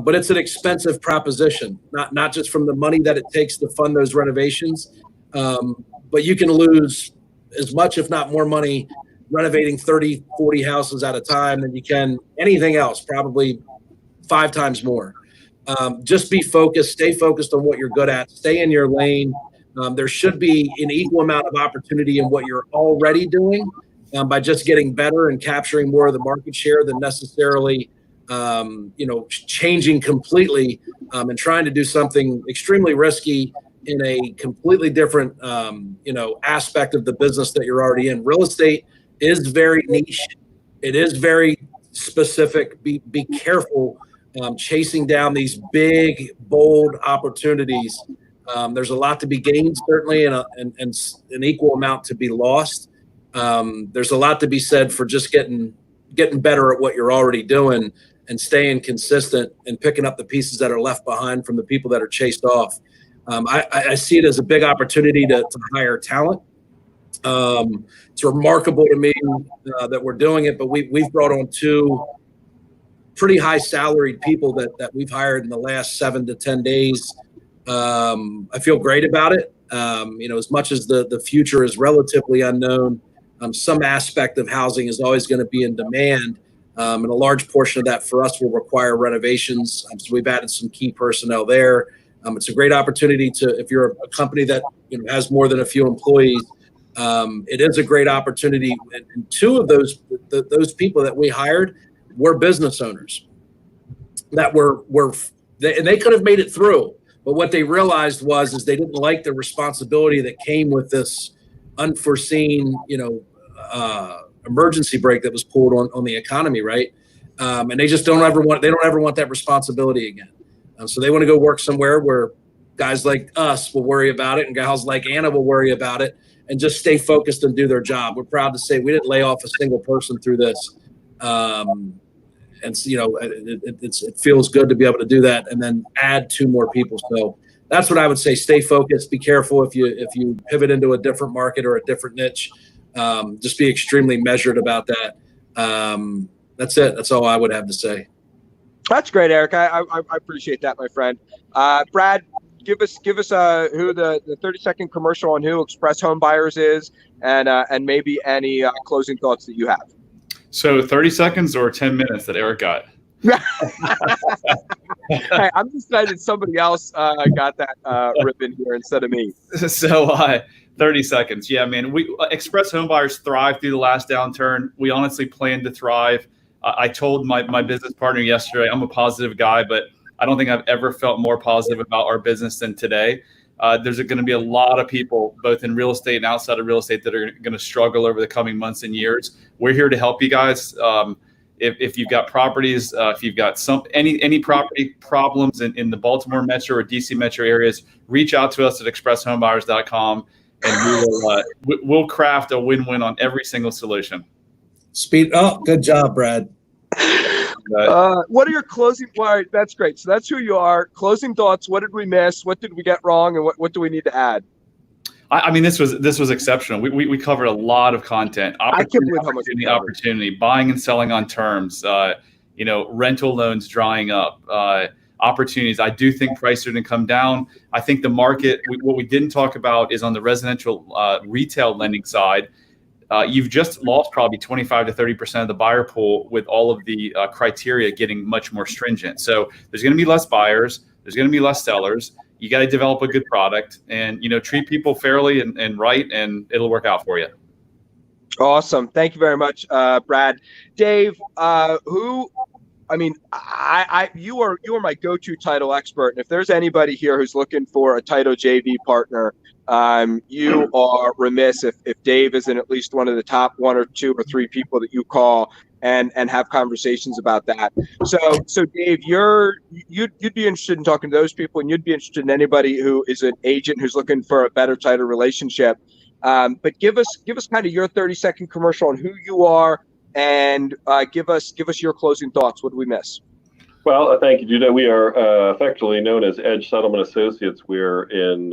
but it's an expensive proposition, not just from the money that it takes to fund those renovations, but you can lose as much, if not more money, renovating 30, 40 houses at a time than you can anything else, probably 5 times more. Just be focused, stay focused on what you're good at, stay in your lane. There should be an equal amount of opportunity in what you're already doing by just getting better and capturing more of the market share than necessarily, changing completely and trying to do something extremely risky in a completely different, aspect of the business that you're already in. Real estate is very niche. It is very specific. Be careful chasing down these big, bold opportunities. There's a lot to be gained, certainly, and an equal amount to be lost. There's a lot to be said for just getting better at what you're already doing and staying consistent and picking up the pieces that are left behind from the people that are chased off. I see it as a big opportunity to hire talent. It's remarkable to me that we're doing it, but we've brought on 2 pretty high salaried people that we've hired in the last 7 to 10 days. I feel great about it. As much as the future is relatively unknown, some aspect of housing is always going to be in demand. And a large portion of that for us will require renovations. So we've added some key personnel there. It's a great opportunity if you're a company that has more than a few employees, it is a great opportunity. And 2 of those people that we hired were business owners that and they could have made it through. But what they realized is they didn't like the responsibility that came with this unforeseen, emergency brake that was pulled on the economy, right? And they just don't ever want that responsibility again. So they want to go work somewhere where guys like us will worry about it, and guys like Anna will worry about it, and just stay focused and do their job. We're proud to say we didn't lay off a single person through this. And it feels good to be able to do that and then add 2 more people. So that's what I would say. Stay focused. Be careful if you pivot into a different market or a different niche. Just be extremely measured about that. That's it. That's all I would have to say. That's great, Eric. I appreciate that, my friend. Brad, give us who the 30-second commercial on who Express Homebuyers is, and maybe any closing thoughts that you have. So 30 seconds or 10 minutes that Eric got? Hey, I'm just glad that somebody else got that ribbon here instead of me. So 30 seconds. Yeah, man. We Express Homebuyers thrived through the last downturn. We honestly plan to thrive. I told my business partner yesterday, I'm a positive guy, but I don't think I've ever felt more positive about our business than today. There's going to be a lot of people, both in real estate and outside of real estate, that are going to struggle over the coming months and years. We're here to help you guys. If you've got properties, if you've got any property problems in the Baltimore metro or DC metro areas, reach out to us at expresshomebuyers.com, and we'll craft a win-win on every single solution. Good job, Brad. What are your closing? All right, that's great. So that's who you are. Closing thoughts. What did we miss? What did we get wrong? And what do we need to add? I mean, this was exceptional. We covered a lot of content. Opportunity, buying and selling on terms. Rental loans drying up. Opportunities. I do think prices are going to come down. I think the market. What we didn't talk about is on the residential retail lending side. You've just lost probably 25 to 30% of the buyer pool with all of the criteria getting much more stringent. So there's going to be less buyers. There's going to be less sellers. You got to develop a good product and, treat people fairly and right, and it'll work out for you. Awesome. Thank you very much, Brad. Dave, you are my go-to title expert. And if there's anybody here who's looking for a title JV partner, you are remiss if Dave isn't at least one of the top 1 or 2 or 3 people that you call and have conversations about that. So Dave, you'd be interested in talking to those people, and you'd be interested in anybody who is an agent who's looking for a better title relationship. But give us kind of your 30-second commercial on who you are, and give us your closing thoughts. What did we miss? Well, thank you, Judah. We are affectionately known as Edge Settlement Associates. We're in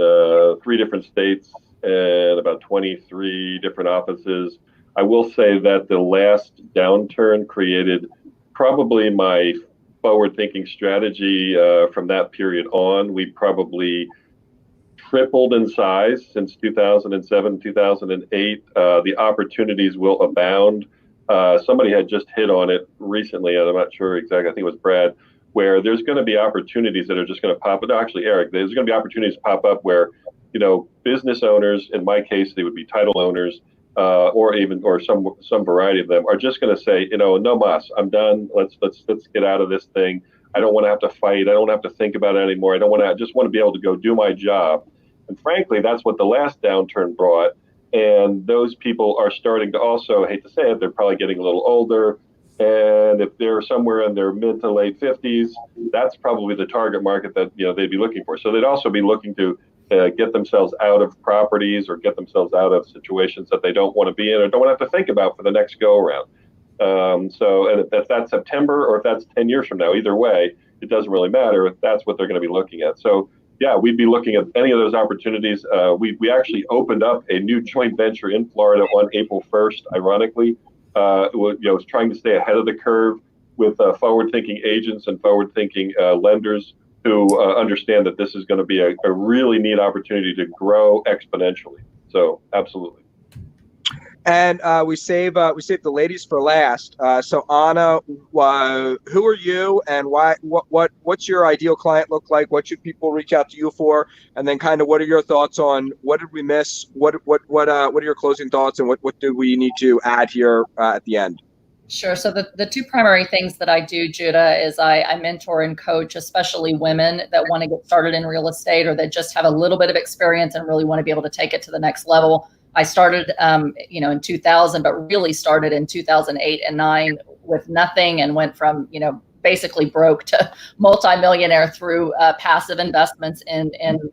3 different states and about 23 different offices. I will say that the last downturn created probably my forward-thinking strategy from that period on. We probably tripled in size since 2007, 2008. The opportunities will abound. Somebody had just hit on it recently, and I'm not sure exactly, I think it was Brad, where there's going to be opportunities that are just going to pop up. No, actually, Eric, there's going to be opportunities pop up where, business owners, in my case, they would be title owners, or some variety of them, are just going to say, no mas, I'm done. Let's get out of this thing. I don't want to have to fight. I don't have to think about it anymore. I just want to be able to go do my job. And frankly, that's what the last downturn brought. And those people are starting to also, I hate to say it, they're probably getting a little older. And if they're somewhere in their mid to late 50s, that's probably the target market that they'd be looking for. So they'd also be looking to get themselves out of properties or get themselves out of situations that they don't want to be in or don't want to have to think about for the next go around. And if that's September or if that's 10 years from now, either way, it doesn't really matter. That's what they're going to be looking at. So yeah, we'd be looking at any of those opportunities. We actually opened up a new joint venture in Florida on April 1st, ironically. Was trying to stay ahead of the curve with forward-thinking agents and forward-thinking lenders who understand that this is going to be a really neat opportunity to grow exponentially. So absolutely. And we save the ladies for last. So Anna, who are you, and why? What's your ideal client look like? What should people reach out to you for? And then kind of what are your thoughts on what did we miss? What are your closing thoughts, and what do we need to add here at the end? Sure. So the 2 primary things that I do, Judah, is I mentor and coach, especially women that want to get started in real estate or that just have a little bit of experience and really want to be able to take it to the next level. I started, in 2000, but really started in 2008 and 9 with nothing and went from, basically broke to multimillionaire through passive investments in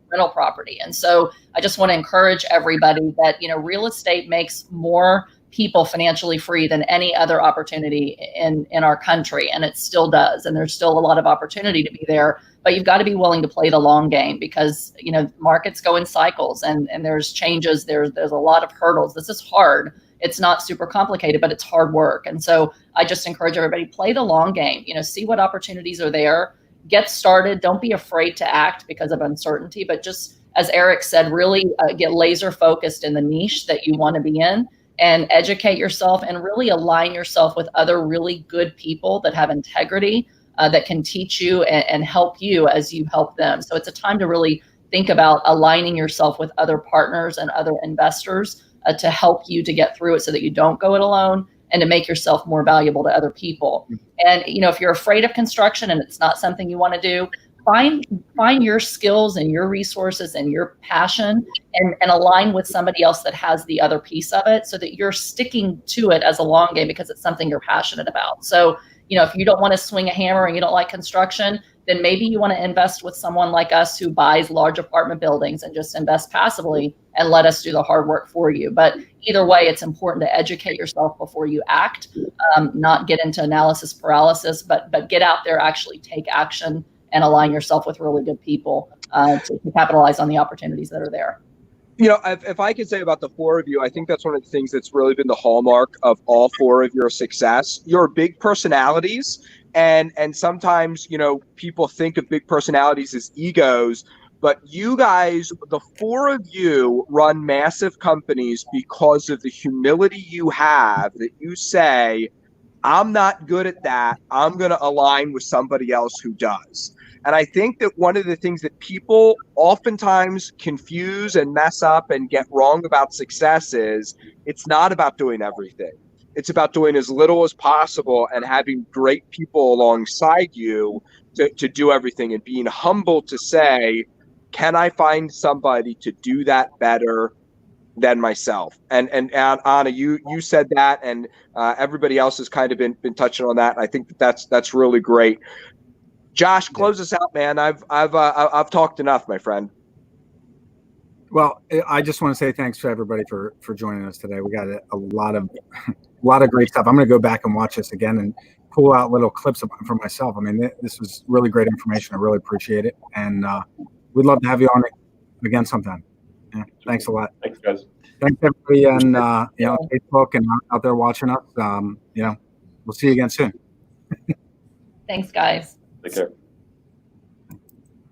rental property. And so I just want to encourage everybody that, real estate makes more people financially free than any other opportunity in our country. And it still does. And there's still a lot of opportunity to be there. But you've got to be willing to play the long game because, markets go in cycles and there's changes. There's a lot of hurdles. This is hard. It's not super complicated, but it's hard work. And so I just encourage everybody, play the long game, see what opportunities are there, get started. Don't be afraid to act because of uncertainty, but just, as Eric said, really get laser focused in the niche that you want to be in and educate yourself and really align yourself with other really good people that have integrity, that can teach you and help you as you help them. So it's a time to really think about aligning yourself with other partners and other investors to help you to get through it so that you don't go it alone and to make yourself more valuable to other people. And, if you're afraid of construction and it's not something you want to do, find your skills and your resources and your passion and align with somebody else that has the other piece of it so that you're sticking to it as a long game because it's something you're passionate about. So, if you don't want to swing a hammer and you don't like construction, then maybe you want to invest with someone like us who buys large apartment buildings and just invest passively and let us do the hard work for you. But either way, it's important to educate yourself before you act, not get into analysis paralysis, but get out there, actually take action and align yourself with really good people to capitalize on the opportunities that are there. If I could say about the 4 of you, I think that's one of the things that's really been the hallmark of all 4 of your success. You're big personalities, and sometimes, people think of big personalities as egos, but you guys, the 4 of you, run massive companies because of the humility you have that you say, I'm not good at that. I'm going to align with somebody else who does. And I think that one of the things that people oftentimes confuse and mess up and get wrong about success is it's not about doing everything. It's about doing as little as possible and having great people alongside you to do everything and being humble to say, can I find somebody to do that better than myself? And Anna, you said that, and everybody else has kind of been touching on that. And I think that's really great. Josh, close us out, man. I've talked enough, my friend. Well, I just want to say thanks to everybody for joining us today. We got a lot of great stuff. I'm going to go back and watch this again and pull out little clips for myself. I mean, this was really great information. I really appreciate it, and we'd love to have you on again sometime. Yeah, thanks a lot. Thanks, guys. Thanks everybody on Facebook and out there watching us. We'll see you again soon. Thanks, guys. Take care.